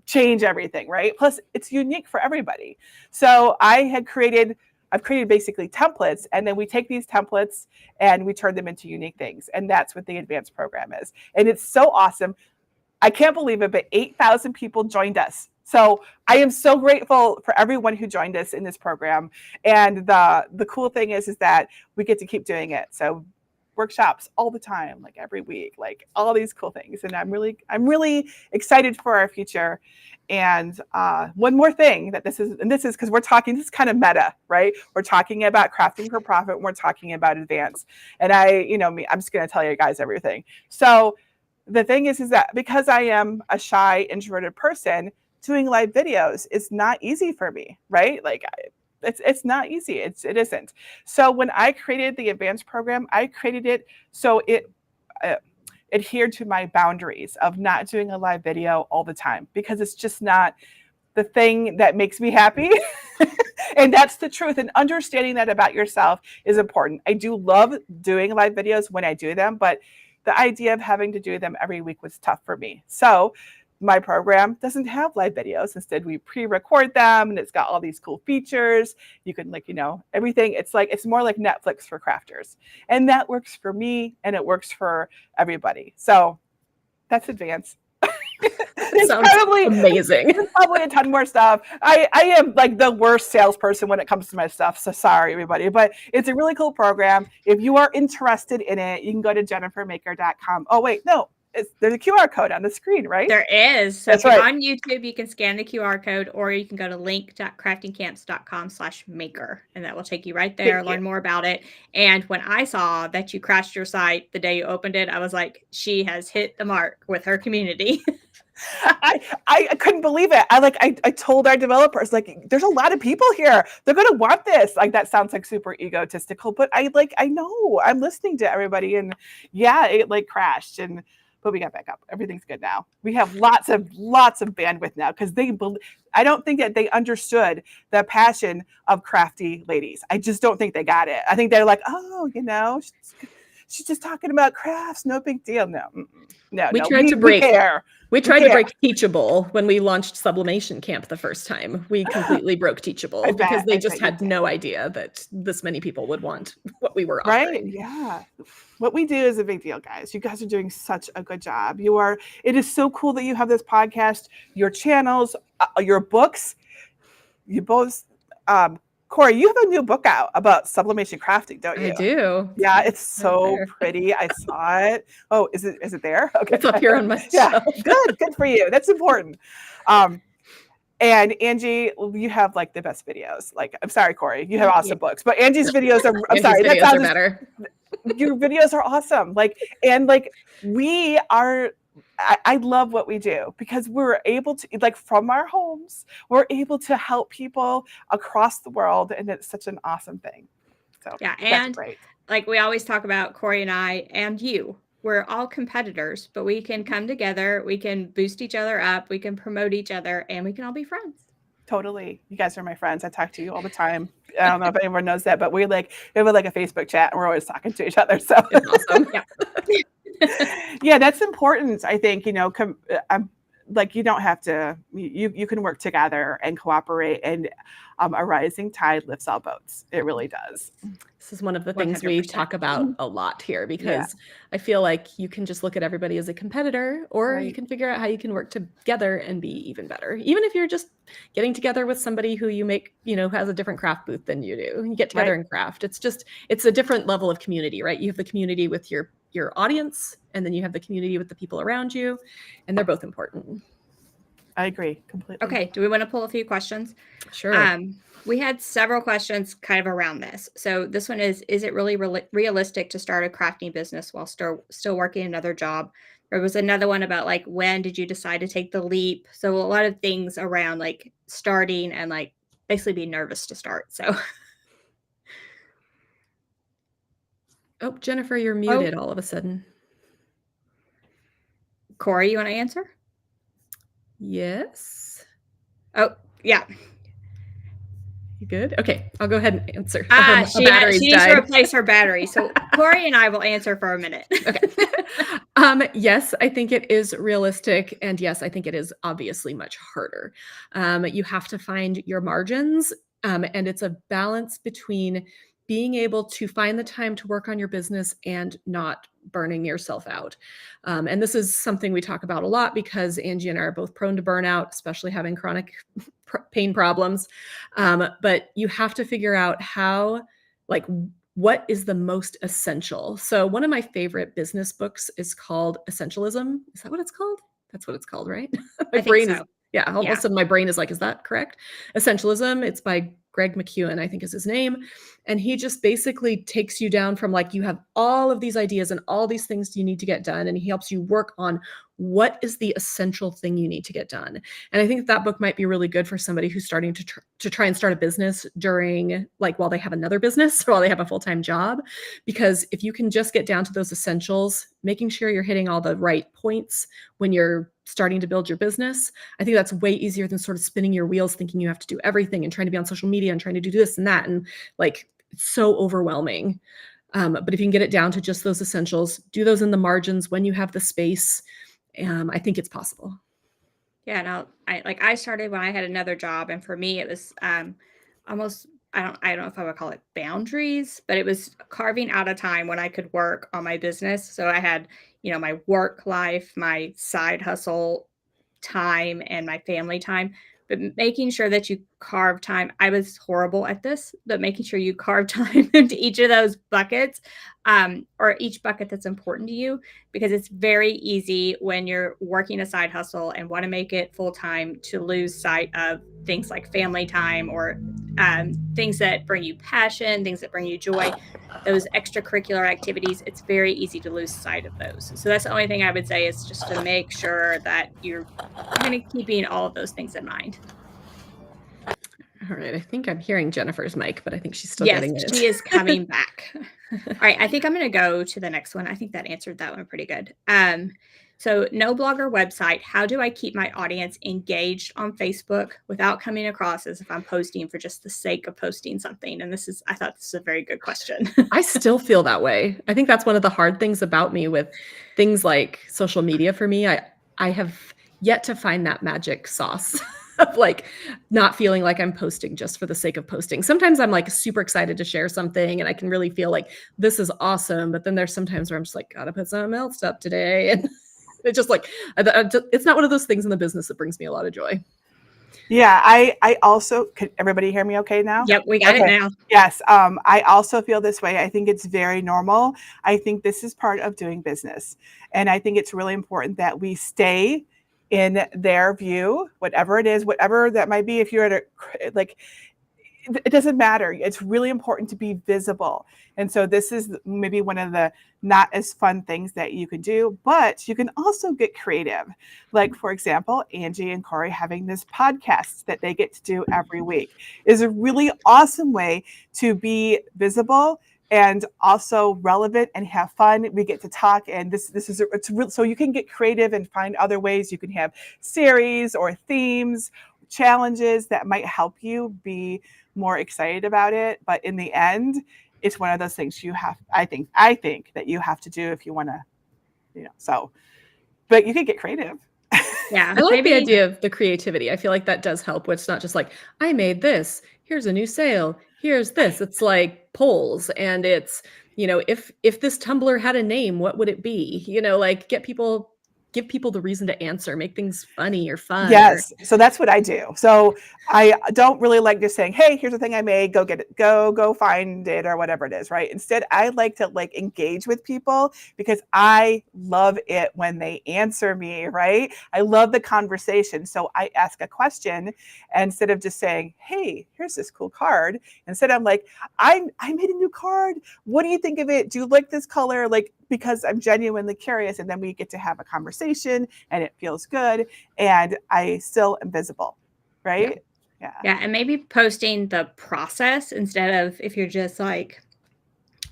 change everything. Right. Plus, it's unique for everybody. So I've created basically templates, and then we take these templates and we turn them into unique things. And that's what the advanced program is. And it's so awesome. I can't believe it, but 8,000 people joined us. So I am so grateful for everyone who joined us in this program. And the cool thing is that we get to keep doing it. So workshops all the time, like every week, like all these cool things. And I'm really excited for our future. And one more thing this is because this is kind of meta, right? We're talking about crafting for profit. And we're talking about advance. And I'm just going to tell you guys everything. So the thing is that because I am a shy, introverted person, doing live videos is not easy for me, right? Like it's not easy. It isn't. So when I created the advanced program, I created it so it adhered to my boundaries of not doing a live video all the time, because it's just not the thing that makes me happy. And that's the truth. And understanding that about yourself is important. I do love doing live videos when I do them, but the idea of having to do them every week was tough for me. So my program doesn't have live videos. Instead, we pre-record them, and it's got all these cool features. You can everything. It's more like Netflix for crafters. And that works for me, and it works for everybody. So That's advanced. It sounds amazing. There's probably a ton more stuff. I am like the worst salesperson when it comes to my stuff. So sorry, everybody. But it's a really cool program. If you are interested in it, you can go to jennifermaker.com. Oh, wait, no. There's a QR code on the screen, right? There is. So That's if you're right. on YouTube, you can scan the QR code, or you can go to link.craftingcamps.com/maker, and that will take you right there, learn more about it. And when I saw that you crashed your site the day you opened it, I was like, she has hit the mark with her community. I couldn't believe it. I told our developers, like, there's a lot of people here. They're gonna want this. Like, that sounds like super egotistical, but I know I'm listening to everybody, and yeah, it like crashed, but we got back up. Everything's good now. We have lots of bandwidth now because I don't think that they understood the passion of crafty ladies. I just don't think they got it. I think they're like, oh, she's just talking about crafts. No big deal. No. We tried to break Teachable when we launched Sublimation Camp the first time. We completely broke Teachable because they just had no idea that this many people would want what we were offering. Right? Yeah. What we do is a big deal, guys. You guys are doing such a good job. It is so cool that you have this podcast, your channels, your books. You both, Corey, you have a new book out about sublimation crafting, don't you? I do. Yeah, it's so pretty. I saw it. Oh, is it there? Okay. It's up here on my shelf. Good for you. That's important. And Angie, you have like the best videos. Like, I'm sorry, Corey, you have awesome books, but Angie's videos are. I'm sorry, videos are better. Your videos are awesome. We are. I love what we do because we're able to, like, from our homes, we're able to help people across the world, and it's such an awesome thing. So yeah, and great. Like we always talk about, Corey and I and you, we're all competitors, but we can come together, we can boost each other up, we can promote each other, and we can all be friends. Totally. You guys are my friends. I talk to you all the time. I don't know if anyone knows that, but we have like a Facebook chat and we're always talking to each other. So it's awesome. Yeah, that's important. I think, you don't have to, you can work together and cooperate, and a rising tide lifts all boats. It really does. This is one of the things 100%. We talk about a lot here because I feel like you can just look at everybody as a competitor, or you can figure out how you can work together and be even better. Even if you're just getting together with somebody who you make, has a different craft booth than you do. You get together and craft. It's a different level of community, right? You have the community with your audience, and then you have the community with the people around you, and they're both important. I agree completely. Okay, do we want to pull a few questions? Sure. We had several questions kind of around this. So this one is it really realistic to start a crafting business while still working another job? There was another one about like, when did you decide to take the leap? So a lot of things around like starting and like basically being nervous to start. So. Oh, Jennifer, you're muted all of a sudden. Corey, you want to answer? Yes. Oh, yeah. You good? Okay, I'll go ahead and answer. She needs to replace her battery. So Corey and I will answer for a minute. Okay. Yes, I think it is realistic. And yes, I think it is obviously much harder. You have to find your margins. And it's a balance between being able to find the time to work on your business and not burning yourself out. And this is something we talk about a lot because Angie and I are both prone to burnout, especially having chronic pain problems. But you have to figure out what is the most essential. So one of my favorite business books is called Essentialism. Is that what it's called? That's what it's called, right? I think so. All of a sudden my brain is like, is that correct? Essentialism. It's by Greg McKeown, I think is his name. And he just basically takes you down from like, you have all of these ideas and all these things you need to get done. And he helps you work on what is the essential thing you need to get done. And I think that book might be really good for somebody who's starting to try and start a business during while they have another business or while they have a full-time job. Because if you can just get down to those essentials, making sure you're hitting all the right points when you're starting to build your business, I think that's way easier than sort of spinning your wheels thinking you have to do everything and trying to be on social media and trying to do this and that. And it's so overwhelming. But if you can get it down to just those essentials, do those in the margins when you have the space, I think it's possible. Yeah, no, I started when I had another job, and for me it was I I don't know if I would call it boundaries, but it was carving out a time when I could work on my business. So I had, my work life, my side hustle time, and my family time. But making sure that you carve time, I was horrible at this, but making sure you carve time into each of those buckets, or each bucket that's important to you, because it's very easy when you're working a side hustle and want to make it full time to lose sight of things like family time, or things that bring you passion, things that bring you joy, those extracurricular activities. It's very easy to lose sight of those. So that's the only thing I would say, is just to make sure that you're kind of keeping all of those things in mind. All right. I think I'm hearing Jennifer's mic, but I think she's still Yes, getting it. she is coming back. All right. I think I'm going to go to the next one. I think that answered that one pretty good. So no blog or website. How do I keep my audience engaged on Facebook without coming across as if I'm posting for just the sake of posting something? And I thought this was a very good question. I still feel that way. I think that's one of the hard things about me with things like social media for me. I have yet to find that magic sauce of like not feeling like I'm posting just for the sake of posting. Sometimes I'm like super excited to share something and I can really feel like this is awesome. But then there's sometimes where I'm just like, gotta put something else up today. And it's just like, it's not one of those things in the business that brings me a lot of joy. Yeah, I also, can everybody hear me okay now? Yep, we got it now. Yes, I also feel this way. I think it's very normal. I think this is part of doing business. And I think it's really important that we stay in their view, whatever it is, whatever that might be. If you're at it doesn't matter. It's really important to be visible. And so this is maybe one of the not as fun things that you can do, but you can also get creative. Like, for example, Angie and Corey having this podcast that they get to do every week is a really awesome way to be visible and also relevant and have fun. We get to talk, and it's real. So you can get creative and find other ways. You can have series or themes, challenges that might help you be more excited about it. But in the end, it's one of those things I think that you have to do if you want to, but you can get creative. Yeah. I like the idea of the creativity. I feel like that does help. It's not just like, I made this, here's a new sale, here's this. It's like polls, and it's, if this Tumblr had a name, what would it be? Like give people the reason to answer, make things funny or fun. Yes. So that's what I do. So I don't really like just saying, hey, here's the thing I made, go get it, go find it, or whatever it is, right? Instead, I like to engage with people because I love it when they answer me, right? I love the conversation. So I ask a question instead of just saying, hey, here's this cool card. Instead, I'm like, I made a new card. What do you think of it? Do you like this color? Because I'm genuinely curious, and then we get to have a conversation and it feels good, and I still am visible, right? Yeah. And maybe posting the process instead of, if you're just like,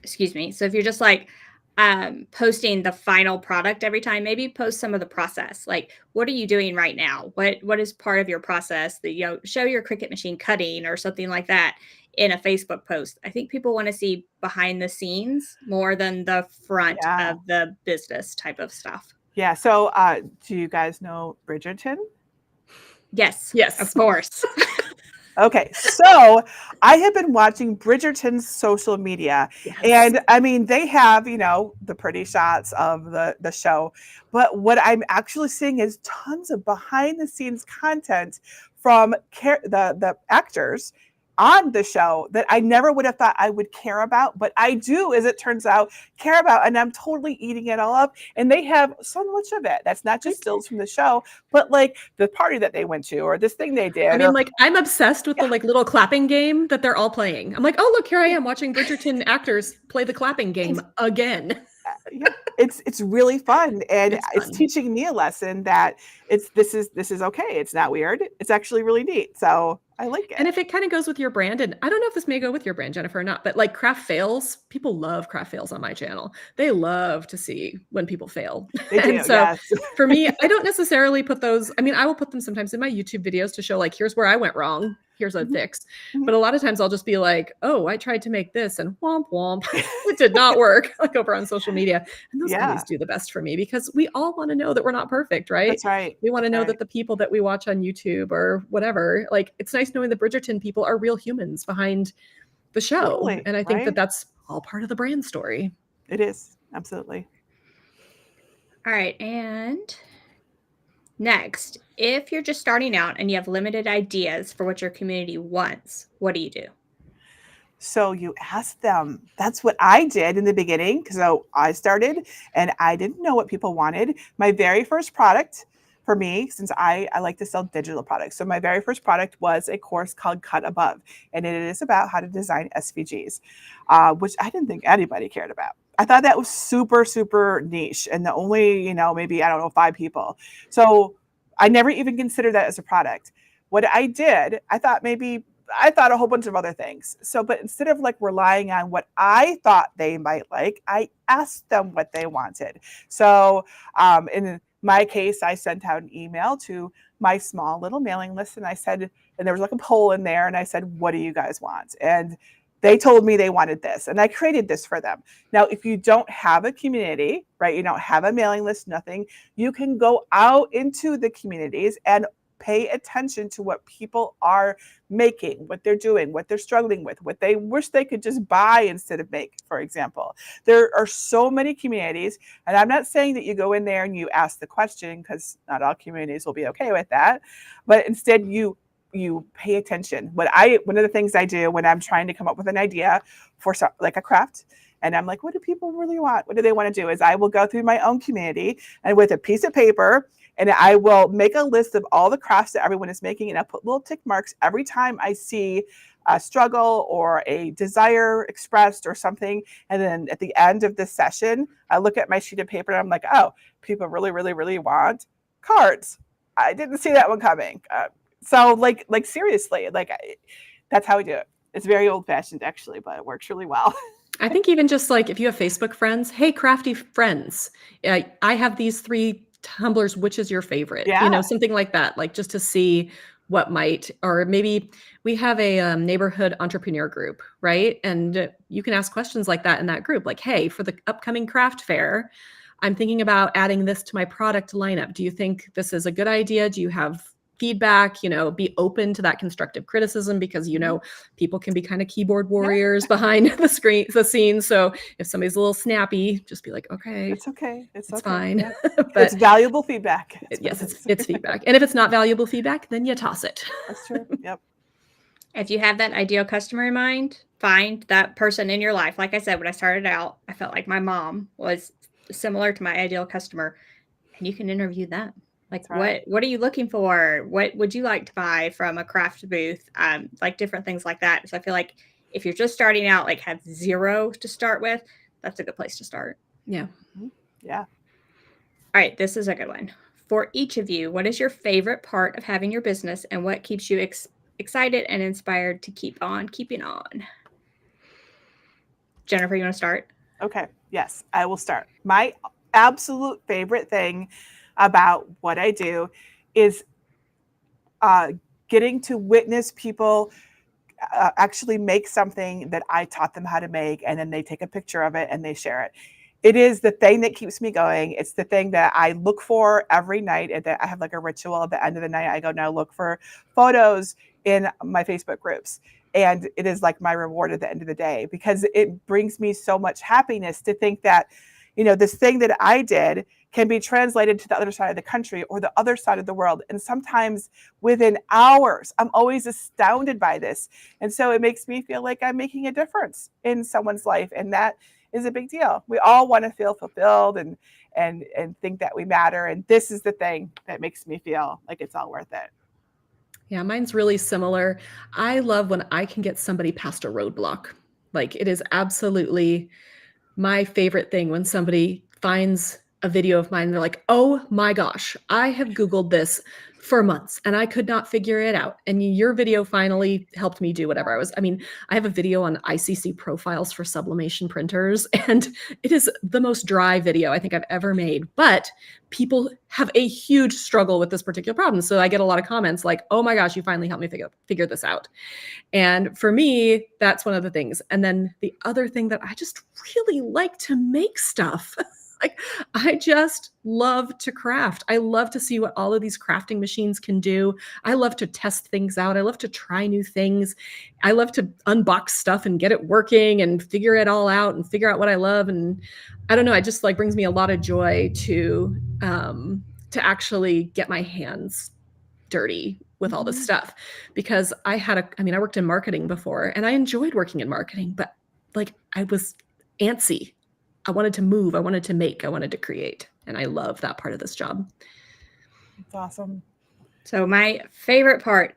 excuse me. So if you're just like posting the final product every time, maybe post some of the process. Like, what are you doing right now? What is part of your process that, show your Cricut machine cutting or something like that in a Facebook post. I think people want to see behind the scenes more than the front of the business type of stuff. Yeah. So do you guys know Bridgerton? Yes, of course. Okay, so I have been watching Bridgerton's social media, and I mean, they have, the pretty shots of the show, but what I'm actually seeing is tons of behind the scenes content from the actors on the show that I never would have thought I would care about, but I do, as it turns out, care about, and I'm totally eating it all up. And they have so much of it. That's not just stills from the show, but the party that they went to, or this thing they did. I mean, I'm obsessed with the little clapping game that they're all playing. I'm like, oh, look, here I am watching Bridgerton actors play the clapping game again. Yeah, it's really fun, and it's teaching me a lesson that this is okay. It's not weird. It's actually really neat. So I like it. And if it kind of goes with your brand, and I don't know if this may go with your brand, Jennifer, or not, but craft fails, people love craft fails on my channel. They love to see when people fail. They do, and so for me, I don't necessarily put those. I mean, I will put them sometimes in my YouTube videos to show here's where I went wrong. Here's a fix. But a lot of times I'll just be like, oh, I tried to make this and womp womp. It did not work over on social media. And those always do the best for me because we all want to know that we're not perfect, right? That's right. We want to know that the people that we watch on YouTube or whatever, it's nice knowing the Bridgerton people are real humans behind the show. Totally, And I think that right? that's all part of the brand story. It is. Absolutely. All right. And next, if you're just starting out and you have limited ideas for what your community wants, what do you do? So you ask them. That's what I did in the beginning because I started and I didn't know what people wanted. My very first product for me, since I like to sell digital products. So my very first product was a course called Cut Above, and it is about how to design SVGs, which I didn't think anybody cared about. I thought that was super, super niche and the only, maybe, I don't know, 5 people. So I never even considered that as a product. What I did, I thought a whole bunch of other things. So, but instead of like relying on what I thought they might like, I asked them what they wanted. So, in my case, I sent out an email to my small little mailing list and I said, and there was like a poll in there, and I said, what do you guys want? And they told me they wanted this, and I created this for them. Now, if you don't have a community, right, you don't have a mailing list, nothing, you can go out into the communities and pay attention to what people are making, what they're doing, what they're struggling with, what they wish they could just buy instead of make, for example. There are so many communities, and I'm not saying that you go in there and you ask the question, because not all communities will be okay with that, but instead you pay attention. One of the things I do when I'm trying to come up with an idea for like a craft, and I'm like, what do people really want? What do they want to do? Is I will go through my own community and with a piece of paper, and I will make a list of all the crafts that everyone is making, and I put little tick marks every time I see a struggle or a desire expressed or something. And then at the end of this session, I look at my sheet of paper and I'm like, oh, people really, really, really want cards. I didn't see that one coming. So like seriously, that's how we do it. It's very old fashioned actually, but it works really well. I think even just like if you have Facebook friends, hey, crafty friends, I have these 3 tumblers. Which is your favorite? Yeah. Something like that, like just to see what might, or maybe we have a neighborhood entrepreneur group, right? And you can ask questions like that in that group, like, hey, for the upcoming craft fair, I'm thinking about adding this to my product lineup. Do you think this is a good idea? Do you have feedback? Be open to that constructive criticism, because people can be kind of keyboard warriors behind the scenes. So if somebody's a little snappy, just be like, okay, it's okay, it's okay. fine. Yeah. But it's valuable feedback. yes, it's feedback. And if it's not valuable feedback, then you toss it. That's true. Yep. If you have that ideal customer in mind, find that person in your life. Like I said, when I started out, I felt like my mom was similar to my ideal customer, and you can interview them. Like, right. what are you looking for? What would you like to buy from a craft booth? Like different things like that. So I feel like if you're just starting out, like have 0 to start with, that's a good place to start. Yeah. Yeah. All right, this is a good one. For each of you, what is your favorite part of having your business, and what keeps you excited and inspired to keep on keeping on? Jennifer, you want to start? Okay. Yes, I will start. My absolute favorite thing about what I do is getting to witness people actually make something that I taught them how to make, and then they take a picture of it and they share it. It is the thing that keeps me going. It's the thing that I look for every night. And I have like a ritual at the end of the night. I go now look for photos in my Facebook groups. And it is like my reward at the end of the day, because it brings me so much happiness to think that, this thing that I did can be translated to the other side of the country or the other side of the world. And sometimes within hours. I'm always astounded by this. And so it makes me feel like I'm making a difference in someone's life. And that is a big deal. We all want to feel fulfilled and think that we matter. And this is the thing that makes me feel like it's all worth it. Yeah, mine's really similar. I love when I can get somebody past a roadblock. Like, it is absolutely my favorite thing when somebody finds a video of mine and they're like, oh my gosh, I have Googled this for months and I could not figure it out. And your video finally helped me do whatever I have a video on ICC profiles for sublimation printers, and it is the most dry video I think I've ever made, but people have a huge struggle with this particular problem. So I get a lot of comments like, oh my gosh, you finally helped me figure this out. And for me, that's one of the things. And then the other thing that I just really like to make stuff. Like, I just love to craft. I love to see what all of these crafting machines can do. I love to test things out. I love to try new things. I love to unbox stuff and get it working and figure it all out and figure out what I love. And I don't know, it just like brings me a lot of joy to actually get my hands dirty with all this stuff, because I worked in marketing before and I enjoyed working in marketing, but like I was antsy. I wanted to move, I wanted to make, I wanted to create. And I love that part of this job. It's awesome. So my favorite part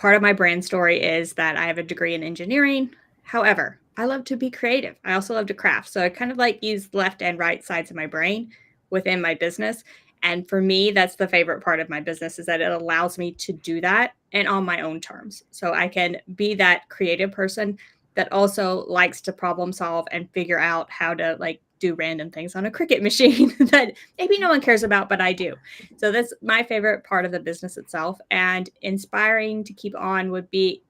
of my brand story is that I have a degree in engineering. However, I love to be creative. I also love to craft. So I kind of like use left and right sides of my brain within my business. And for me, that's the favorite part of my business, is that it allows me to do that and on my own terms. So I can be that creative person that also likes to problem solve and figure out how to like do random things on a Cricut machine that maybe no one cares about, but I do. So that's my favorite part of the business itself. And inspiring to keep on would be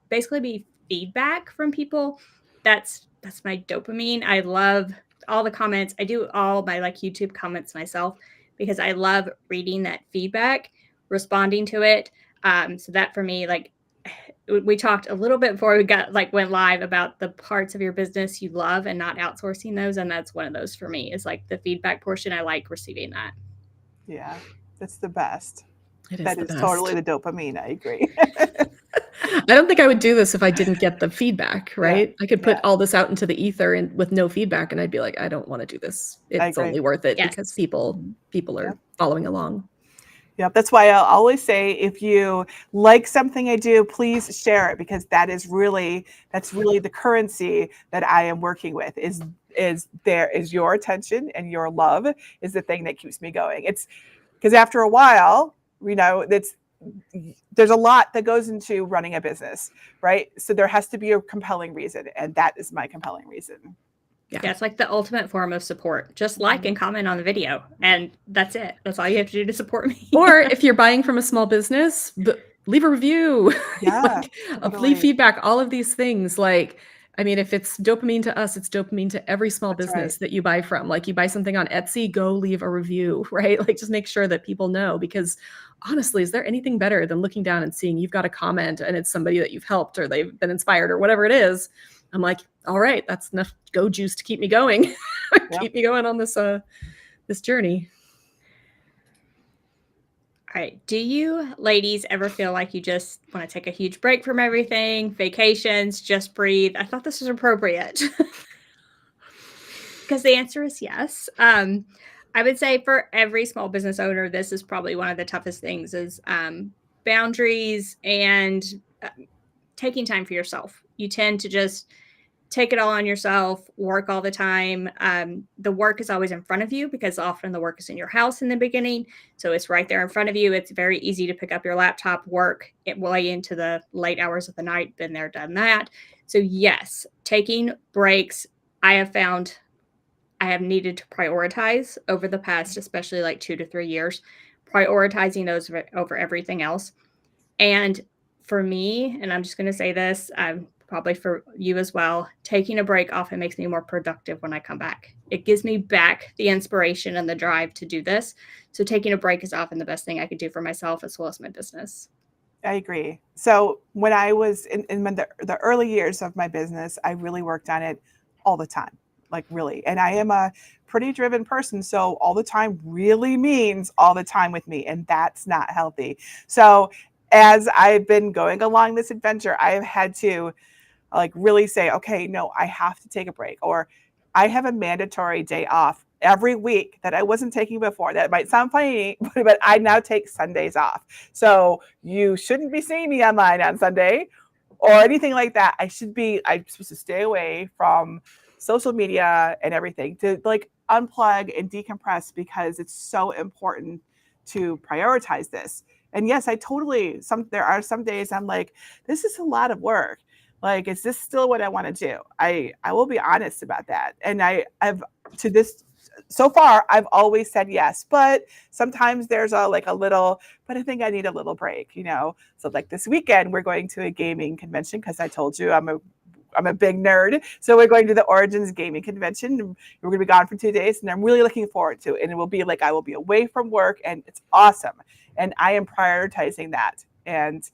feedback from people. That's my dopamine. I love all the comments. I do all my like YouTube comments myself because I love reading that feedback, responding to it. So that for me, like we talked a little bit before we went live about the parts of your business you love and not outsourcing those. And that's one of those for me, is like the feedback portion. I like receiving that. Yeah, that's the best. That is Totally the dopamine. I agree. I don't think I would do this if I didn't get the feedback, right? Yeah, I could put all this out into the ether and with no feedback, and I'd be like, I don't want to do this. It's only worth it because people are following along. Yeah, that's why I'll always say, if you like something I do, please share it, because that's really the currency that I am working with, is your attention and your love is the thing that keeps me going. It's because after a while, there's a lot that goes into running a business, right? So there has to be a compelling reason, and that is my compelling reason. Yeah, it's like the ultimate form of support. Just like and comment on the video, and that's it. That's all you have to do to support me. Or if you're buying from a small business, leave a review. Yeah, leave feedback. All of these things. Like, I mean, if it's dopamine to us, it's dopamine to every small business that you buy from. Like, you buy something on Etsy, go leave a review, right? Like, just make sure that people know, because honestly, is there anything better than looking down and seeing you've got a comment and it's somebody that you've helped or they've been inspired or whatever it is? I'm like, all right, that's enough go juice to keep me going. Keep me going on this journey. All right. Do you ladies ever feel like you just want to take a huge break from everything, vacations, just breathe? I thought this was appropriate. Because the answer is yes. I would say for every small business owner, this is probably one of the toughest things, is boundaries and taking time for yourself. You tend to just take it all on yourself, work all the time. The work is always in front of you, because often the work is in your house in the beginning. So it's right there in front of you. It's very easy to pick up your laptop, work it way into the late hours of the night. Been there, done that. So yes, taking breaks, I have found I have needed to prioritize over the past, especially like 2 to 3 years, prioritizing those over everything else. And for me, and I'm just going to say this, probably for you as well, taking a break often makes me more productive when I come back. It gives me back the inspiration and the drive to do this. So taking a break is often the best thing I could do for myself as well as my business. I agree. So when I was in the early years of my business, I really worked on it all the time, like really. And I am a pretty driven person. So all the time really means all the time with me. And that's not healthy. So as I've been going along this adventure, I have had to like really say, okay, no, I have to take a break, or I have a mandatory day off every week that I wasn't taking before. That might sound funny, but I now take Sundays off. So you shouldn't be seeing me online on Sunday or anything like that. I'm supposed to stay away from social media and everything, to like unplug and decompress, because it's so important to prioritize this. And yes, there are some days I'm like, this is a lot of work. Like, is this still what I want to do? I will be honest about that. And so far, I've always said yes, but sometimes there's but I think I need a little break, So like this weekend, we're going to a gaming convention, because I told you I'm a big nerd. So we're going to the Origins Gaming Convention. We're going to be gone for 2 days, and I'm really looking forward to it. And it will be like I will be away from work, and it's awesome. And I am prioritizing that. And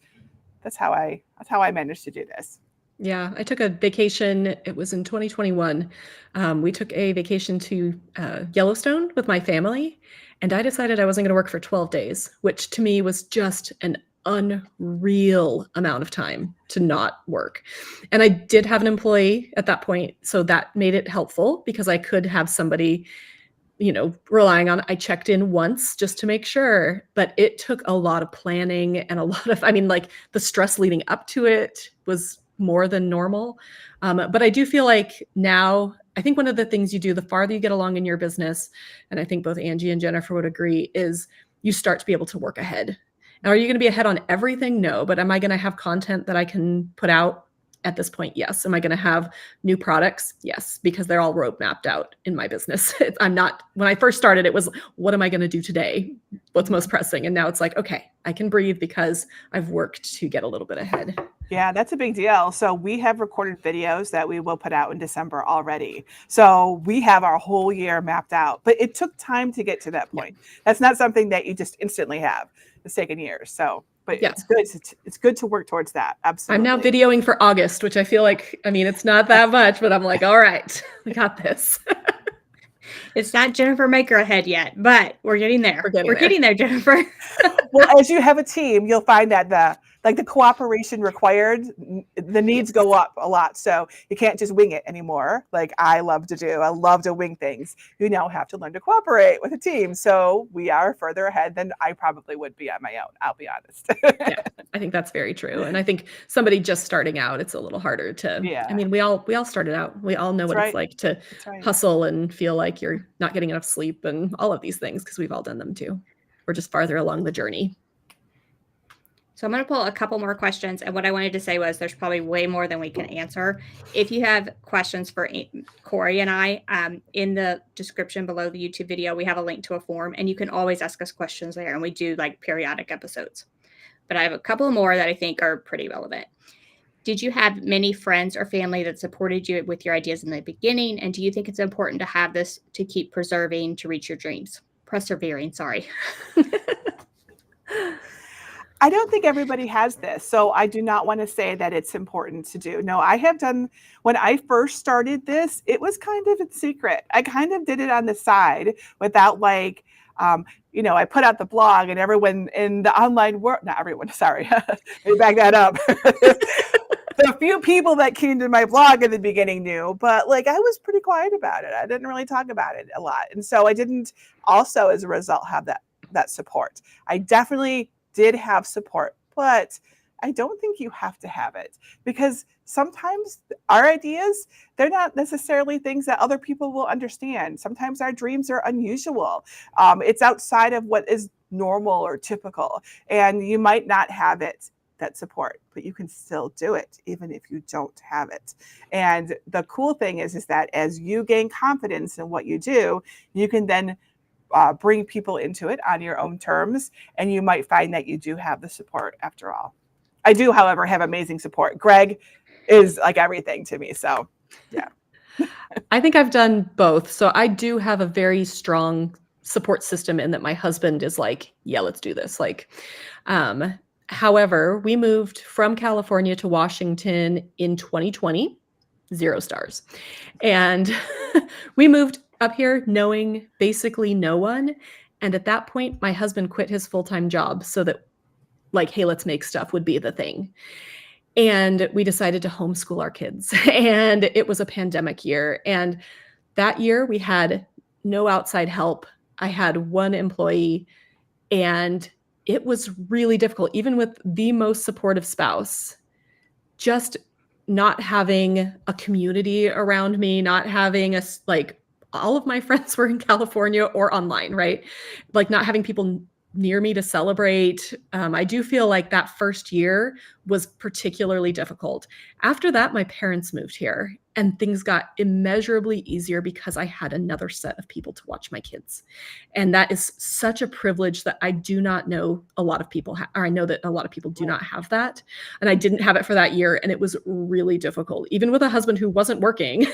that's how I managed to do this. Yeah, I took a vacation. It was in 2021. We took a vacation to Yellowstone with my family, and I decided I wasn't going to work for 12 days, which to me was just an unreal amount of time to not work. And I did have an employee at that point, so that made it helpful because I could have somebody, relying on. I checked in once just to make sure, but it took a lot of planning and a lot of, like the stress leading up to it was more than normal. But I do feel like now, I think one of the things you do the farther you get along in your business, and I think both Angie and Jennifer would agree, is you start to be able to work ahead. Now, are you going to be ahead on everything? No, but am I going to have content that I can put out? At this point, yes. Am I going to have new products? Yes, because they're all road mapped out in my business. I'm not, when I first started, it was, what am I going to do today? What's most pressing? And now it's like, okay, I can breathe because I've worked to get a little bit ahead. Yeah, that's a big deal. So we have recorded videos that we will put out in December already. So we have our whole year mapped out, but it took time to get to that point. Yeah. That's not something that you just instantly have. It's taken years. So, but yeah, it's good to work towards that. Absolutely. I'm now videoing for August, which I feel like, it's not that much, but I'm like, all right, we got this. It's not Jennifer Maker ahead yet, but we're getting there. We're getting there, Jennifer. Well, as you have a team, you'll find that the cooperation required, the needs go up a lot. So you can't just wing it anymore. Like I love to do. I love to wing things. You now have to learn to cooperate with a team. So we are further ahead than I probably would be on my own. I'll be honest. Yeah, I think that's very true. And I think somebody just starting out, it's a little harder to, we all started out. We all know what it's like to hustle and feel like you're not getting enough sleep and all of these things because we've all done them too. We're just farther along the journey. So I'm going to pull a couple more questions. And what I wanted to say was there's probably way more than we can answer. If you have questions for Corey and I, in the description below the YouTube video, we have a link to a form and you can always ask us questions there. And we do like periodic episodes. But I have a couple more that I think are pretty relevant. Did you have many friends or family that supported you with your ideas in the beginning? And do you think it's important to have this to keep persevering to reach your dreams? Persevering, sorry. I don't think everybody has this. So I do not want to say that it's important to do. No, I have done, when I first started this, it was kind of in secret. I kind of did it on the side without like, I put out the blog and everyone in the online world, not everyone, sorry, let me back that up. The few people that came to my blog in the beginning knew, but like I was pretty quiet about it. I didn't really talk about it a lot. And so I didn't also, as a result, have that support. I definitely did have support, but I don't think you have to have it because sometimes our ideas, they're not necessarily things that other people will understand. Sometimes our dreams are unusual. It's outside of what is normal or typical, and you might not have that support, but you can still do it even if you don't have it. And the cool thing is that as you gain confidence in what you do, you can then bring people into it on your own terms, and you might find that you do have the support after all. I do, however, have amazing support. Greg is like everything to me, so yeah. I think I've done both. So I do have a very strong support system in that my husband is like, yeah, let's do this. However, we moved from California to Washington in 2020, 0 stars. And we moved up here knowing basically no one. And at that point, my husband quit his full-time job so that like, hey, let's make stuff would be the thing. And we decided to homeschool our kids. And it was a pandemic year. And that year we had no outside help. I had one employee and it was really difficult, even with the most supportive spouse, just not having a community around me, not having all of my friends were in California or online, right? Like not having people near me to celebrate. I do feel like that first year was particularly difficult. After that, my parents moved here And things got immeasurably easier because I had another set of people to watch my kids. And that is such a privilege that I do not know a lot of people or I know that a lot of people do not have that. And I didn't have it for that year. And it was really difficult, even with a husband who wasn't working,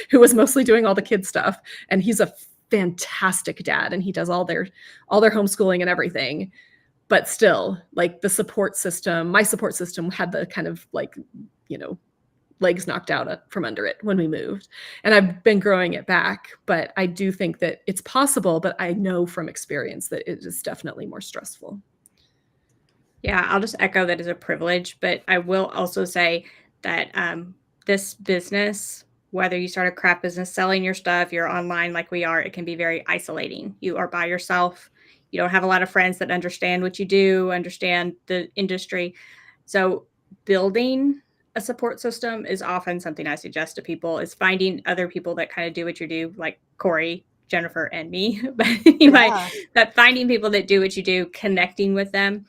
who was mostly doing all the kids stuff. And he's a fantastic dad, and he does all their homeschooling and everything. But still, like, the support system, my support system had the kind of, like, legs knocked out from under it when we moved. And I've been growing it back, but I do think that it's possible, but I know from experience that it is definitely more stressful. Yeah, I'll just echo that as a privilege, but I will also say that this business, whether you start a craft business selling your stuff, you're online like we are, it can be very isolating. You are by yourself. You don't have a lot of friends that understand what you do, understand the industry. So building a support system is often something I suggest to people, is finding other people that kind of do what you do, like Corey, Jennifer, and me. But anyway, that finding people that do what you do, connecting with them.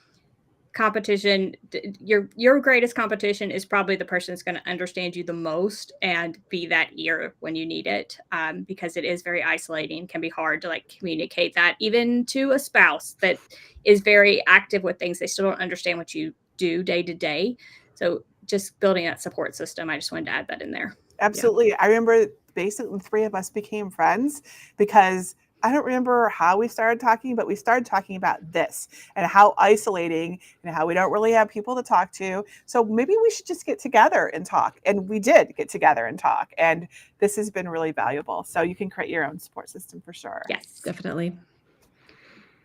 Competition, your greatest competition is probably the person that's going to understand you the most and be that ear when you need it, because it is very isolating. Can be hard to, like, communicate that even to a spouse that is very active with things. They still don't understand what you do day to day. So just building that support system, I just wanted to add that in there. Absolutely. I remember basically the three of us became friends because I don't remember how we started talking, but we started talking about this and how isolating and how we don't really have people to talk to. So maybe we should just get together and talk. And we did get together and talk. And this has been really valuable. So you can create your own support system for sure. Yes, definitely. All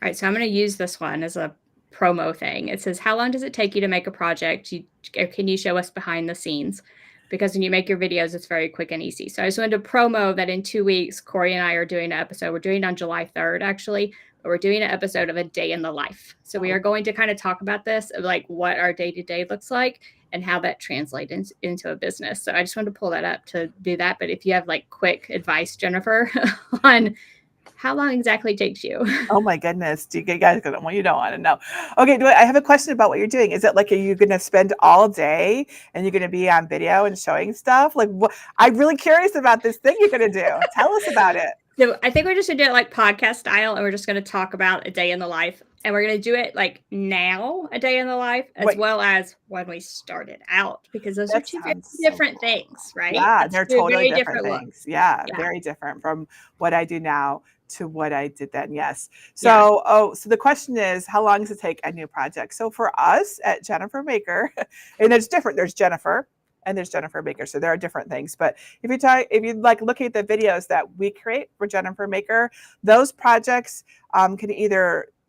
right. So I'm going to use this one as a promo thing. It says, how long does it take you to make a project? Can you show us behind the scenes? Because when you make your videos, it's very quick and easy. So I just wanted to promo that in 2 weeks, Corey and I are doing an episode. We're doing it on July 3rd, actually, but we're doing an episode of a day in the life. So we are going to kind of talk about this, of like what our day-to-day looks like and how that translates into a business. So I just wanted to pull that up to do that. But if you have like quick advice, Jennifer, on how long exactly takes you? Oh my goodness. Do you guys gonna, well, you don't want to know. Okay, I have a question about what you're doing. Is it like, are you gonna spend all day and you're gonna be on video and showing stuff? Like, I'm really curious about this thing you're gonna do. Tell us about it. So I think we're just gonna do it like podcast style, and we're just gonna talk about a day in the life. And we're gonna do it like now, a day in the life, as well as when we started out, because those are two very different things, right? Yeah, they're totally different things. Yeah, very different from what I do now to what I did then. Yes. So, so the question is, how long does it take a new project? So for us at Jennifer Maker, and there's different, there's Jennifer and there's Jennifer Maker. So there are different things. But if you like look at the videos that we create for Jennifer Maker, those projects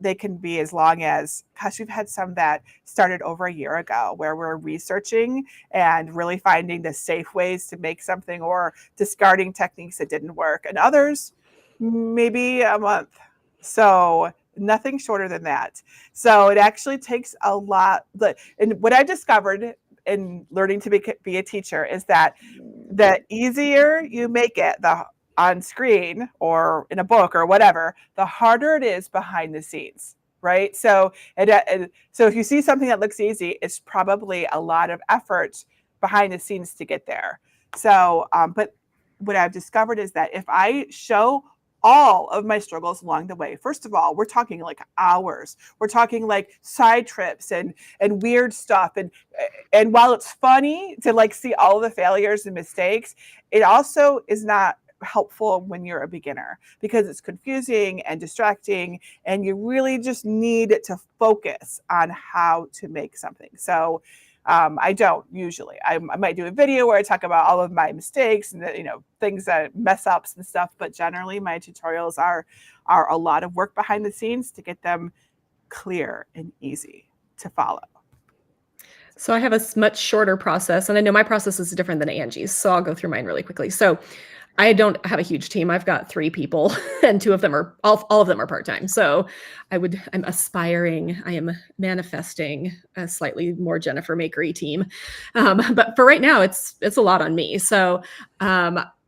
they can be as long as, gosh, we've had some that started over a year ago where we're researching and really finding the safe ways to make something or discarding techniques that didn't work. And others, maybe a month. So nothing shorter than that. So it actually takes a lot. And what I discovered in learning to be a teacher is that the easier you make it, on screen or in a book or whatever, the harder it is behind the scenes, right? So so if you see something that looks easy, it's probably a lot of effort behind the scenes to get there. So, but what I've discovered is that if I show all of my struggles along the way, first of all, we're talking like hours. We're talking like side trips and weird stuff. And while it's funny to like see all of the failures and mistakes, it also is not helpful when you're a beginner because it's confusing and distracting and you really just need to focus on how to make something. So I don't usually. I might do a video where I talk about all of my mistakes and things that mess ups and stuff. But generally, my tutorials are a lot of work behind the scenes to get them clear and easy to follow. So I have a much shorter process, and I know my process is different than Angie's. So I'll go through mine really quickly. So I don't have a huge team. I've got 3 people, and 2 of them are all of them are part-time. So I'm aspiring. I am manifesting a slightly more Jennifer Makery team. But for right now, it's a lot on me. So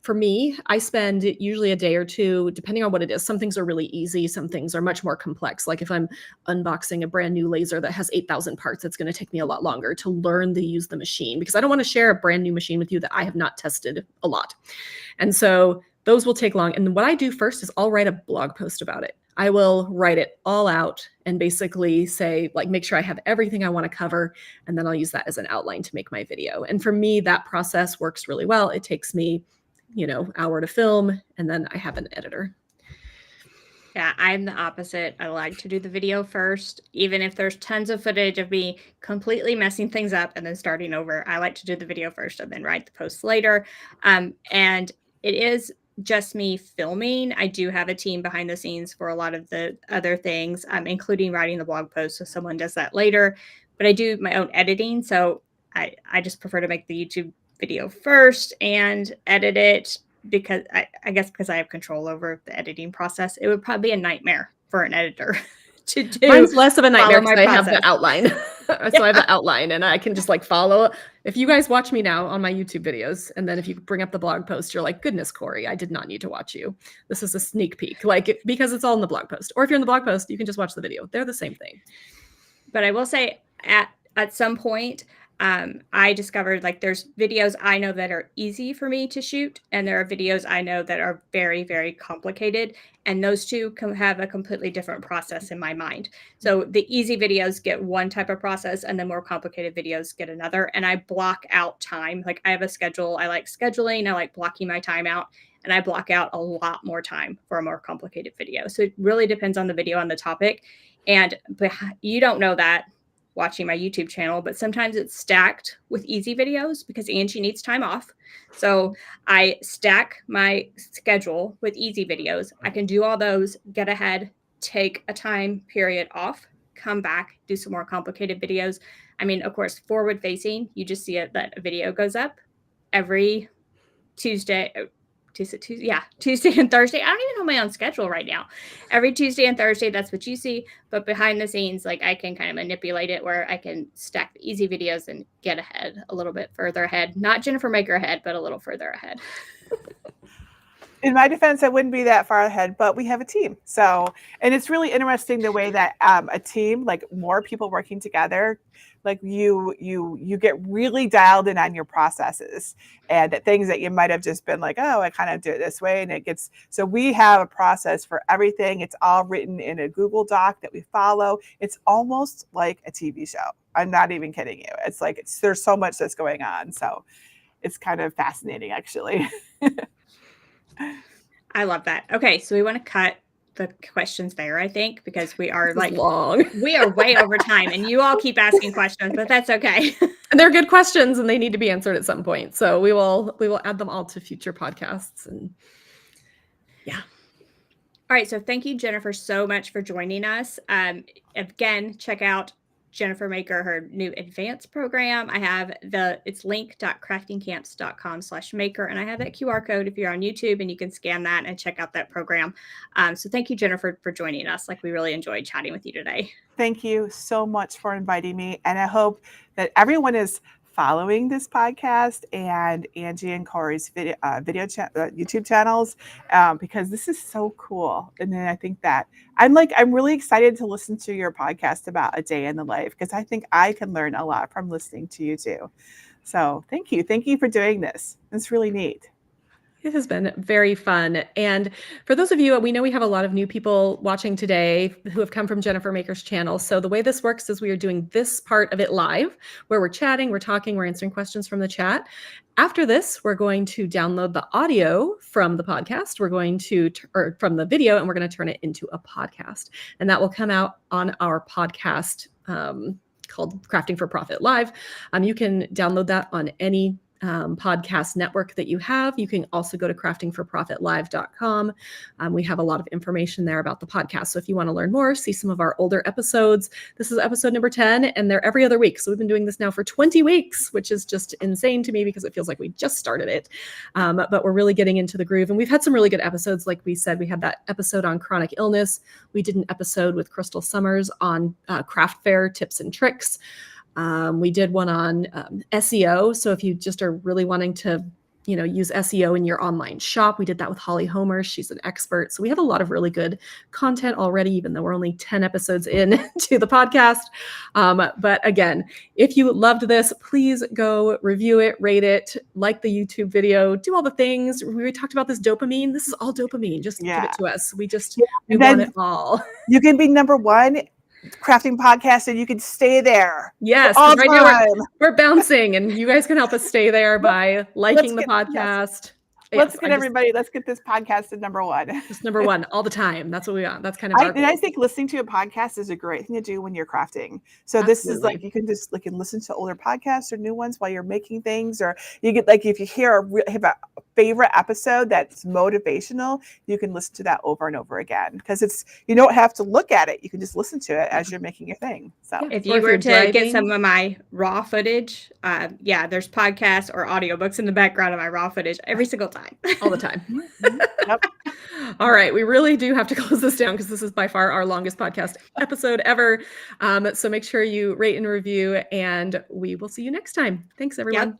for me, I spend usually a day or two, depending on what it is. Some things are really easy. Some things are much more complex. Like if I'm unboxing a brand new laser that has 8,000 parts, it's going to take me a lot longer to learn to use the machine, because I don't want to share a brand new machine with you that I have not tested a lot. And so those will take long. And what I do first is I'll write a blog post about it. I will write it all out and basically say, like, make sure I have everything I want to cover. And then I'll use that as an outline to make my video. And for me, that process works really well. It takes me, hour to film, and then I have an editor. Yeah, I'm the opposite. I like to do the video first, even if there's tons of footage of me completely messing things up and then starting over. I like to do the video first and then write the posts later. And it is just me filming. I do have a team behind the scenes for a lot of the other things, including writing the blog post. So someone does that later, but I do my own editing. So I just prefer to make the YouTube video first and edit it, because I guess because I have control over the editing process. It would probably be a nightmare for an editor to do. Mine's less of a nightmare because I have process. the outline. So I have an outline and I can just like follow. If you guys watch me now on my YouTube videos, and then if you bring up the blog post, you're like, goodness, Corey, I did not need to watch you. This is a sneak peek, because it's all in the blog post. Or if you're in the blog post, you can just watch the video. They're the same thing. But I will say at some point, I discovered like there's videos I know that are easy for me to shoot, and there are videos I know that are very, very complicated. And those two have a completely different process in my mind. So the easy videos get one type of process, and the more complicated videos get another. And I block out time. Like I have a schedule. I like scheduling. I like blocking my time out. And I block out a lot more time for a more complicated video. So it really depends on the video, on the topic. But you don't know that watching my YouTube channel, but sometimes it's stacked with easy videos because Angie needs time off. So I stack my schedule with easy videos. I can do all those, get ahead, take a time period off, come back, do some more complicated videos. I mean, of course, forward facing, you just see it that a video goes up every Tuesday and Thursday. I don't even know my own schedule right now. Every Tuesday and Thursday, that's what you see. But behind the scenes, like I can kind of manipulate it where I can stack the easy videos and get ahead a little bit further ahead. Not Jennifer Maker ahead, but a little further ahead. In my defense, I wouldn't be that far ahead, but we have a team. So, and it's really interesting the way that a team, like more people working together, like you get really dialed in on your processes, and that things that you might have just been like, oh, I kind of do it this way. And it gets, so we have a process for everything. It's all written in a Google Doc that we follow. It's almost like a TV show. I'm not even kidding you. It's like, there's so much that's going on. So it's kind of fascinating, actually. I love that. Okay, so we want to cut the questions there, I think, because we are like long. We are way over time, and you all keep asking questions, but that's okay. And they're good questions, and they need to be answered at some point. So we will add them all to future podcasts. And yeah. All right. So thank you, Jennifer, so much for joining us. Again, check out Jennifer Maker, her new advanced program. I have it's link.craftingcamps.com/maker. And I have that QR code if you're on YouTube, and you can scan that and check out that program. So thank you, Jennifer, for joining us. Like, we really enjoyed chatting with you today. Thank you so much for inviting me. And I hope that everyone is following this podcast and Angie and Corey's YouTube channels, because this is so cool. And then I think that I'm really excited to listen to your podcast about a day in the life, because I think I can learn a lot from listening to you too. So thank you for doing this. It's really neat. It has been very fun. And for those of you, we know we have a lot of new people watching today who have come from Jennifer Maker's channel. So the way this works is we are doing this part of it live, where we're chatting, we're talking, we're answering questions from the chat. After this, we're going to download the audio from the podcast. We're going to, or from the video, and we're going to turn it into a podcast. And that will come out on our podcast called Crafting for Profit Live. You can download that on any podcast network that you have. You can also go to craftingforprofitlive.com. We have a lot of information there about the podcast. So if you want to learn more, see some of our older episodes. This is episode number 10, and they're every other week. So we've been doing this now for 20 weeks, which is just insane to me because it feels like we just started it. But we're really getting into the groove, and we've had some really good episodes. Like we said, we had that episode on chronic illness. We did an episode with Crystal Summers on craft fair tips and tricks. We did one on SEO. So if you just are really wanting to use SEO in your online shop. We did that with Holly Homer. She's an expert. So we have a lot of really good content already, even though we're only 10 episodes in to the podcast. But again, if you loved this, please go review it, rate it, like the YouTube video, do all the things. We talked about this dopamine. This is all dopamine. Just give it to us. We want it all. You can be number one crafting podcast and you can stay there. Yes, all right now we're bouncing, and you guys can help us stay there by liking the podcast. Let's get this podcast to number one. Just number one all the time. That's what we want. That's kind of and I think listening to a podcast is a great thing to do when you're crafting. So Absolutely. This is like, you can just listen to older podcasts or new ones while you're making things, or you get if you have a favorite episode that's motivational, you can listen to that over and over again, because you don't have to look at it. You can just listen to it as you're making your thing. So if you were to get some of my raw footage, there's podcasts or audiobooks in the background of my raw footage every single time. All the time. Yep. All right. We really do have to close this down because this is by far our longest podcast episode ever. So make sure you rate and review, and we will see you next time. Thanks, everyone. Yep.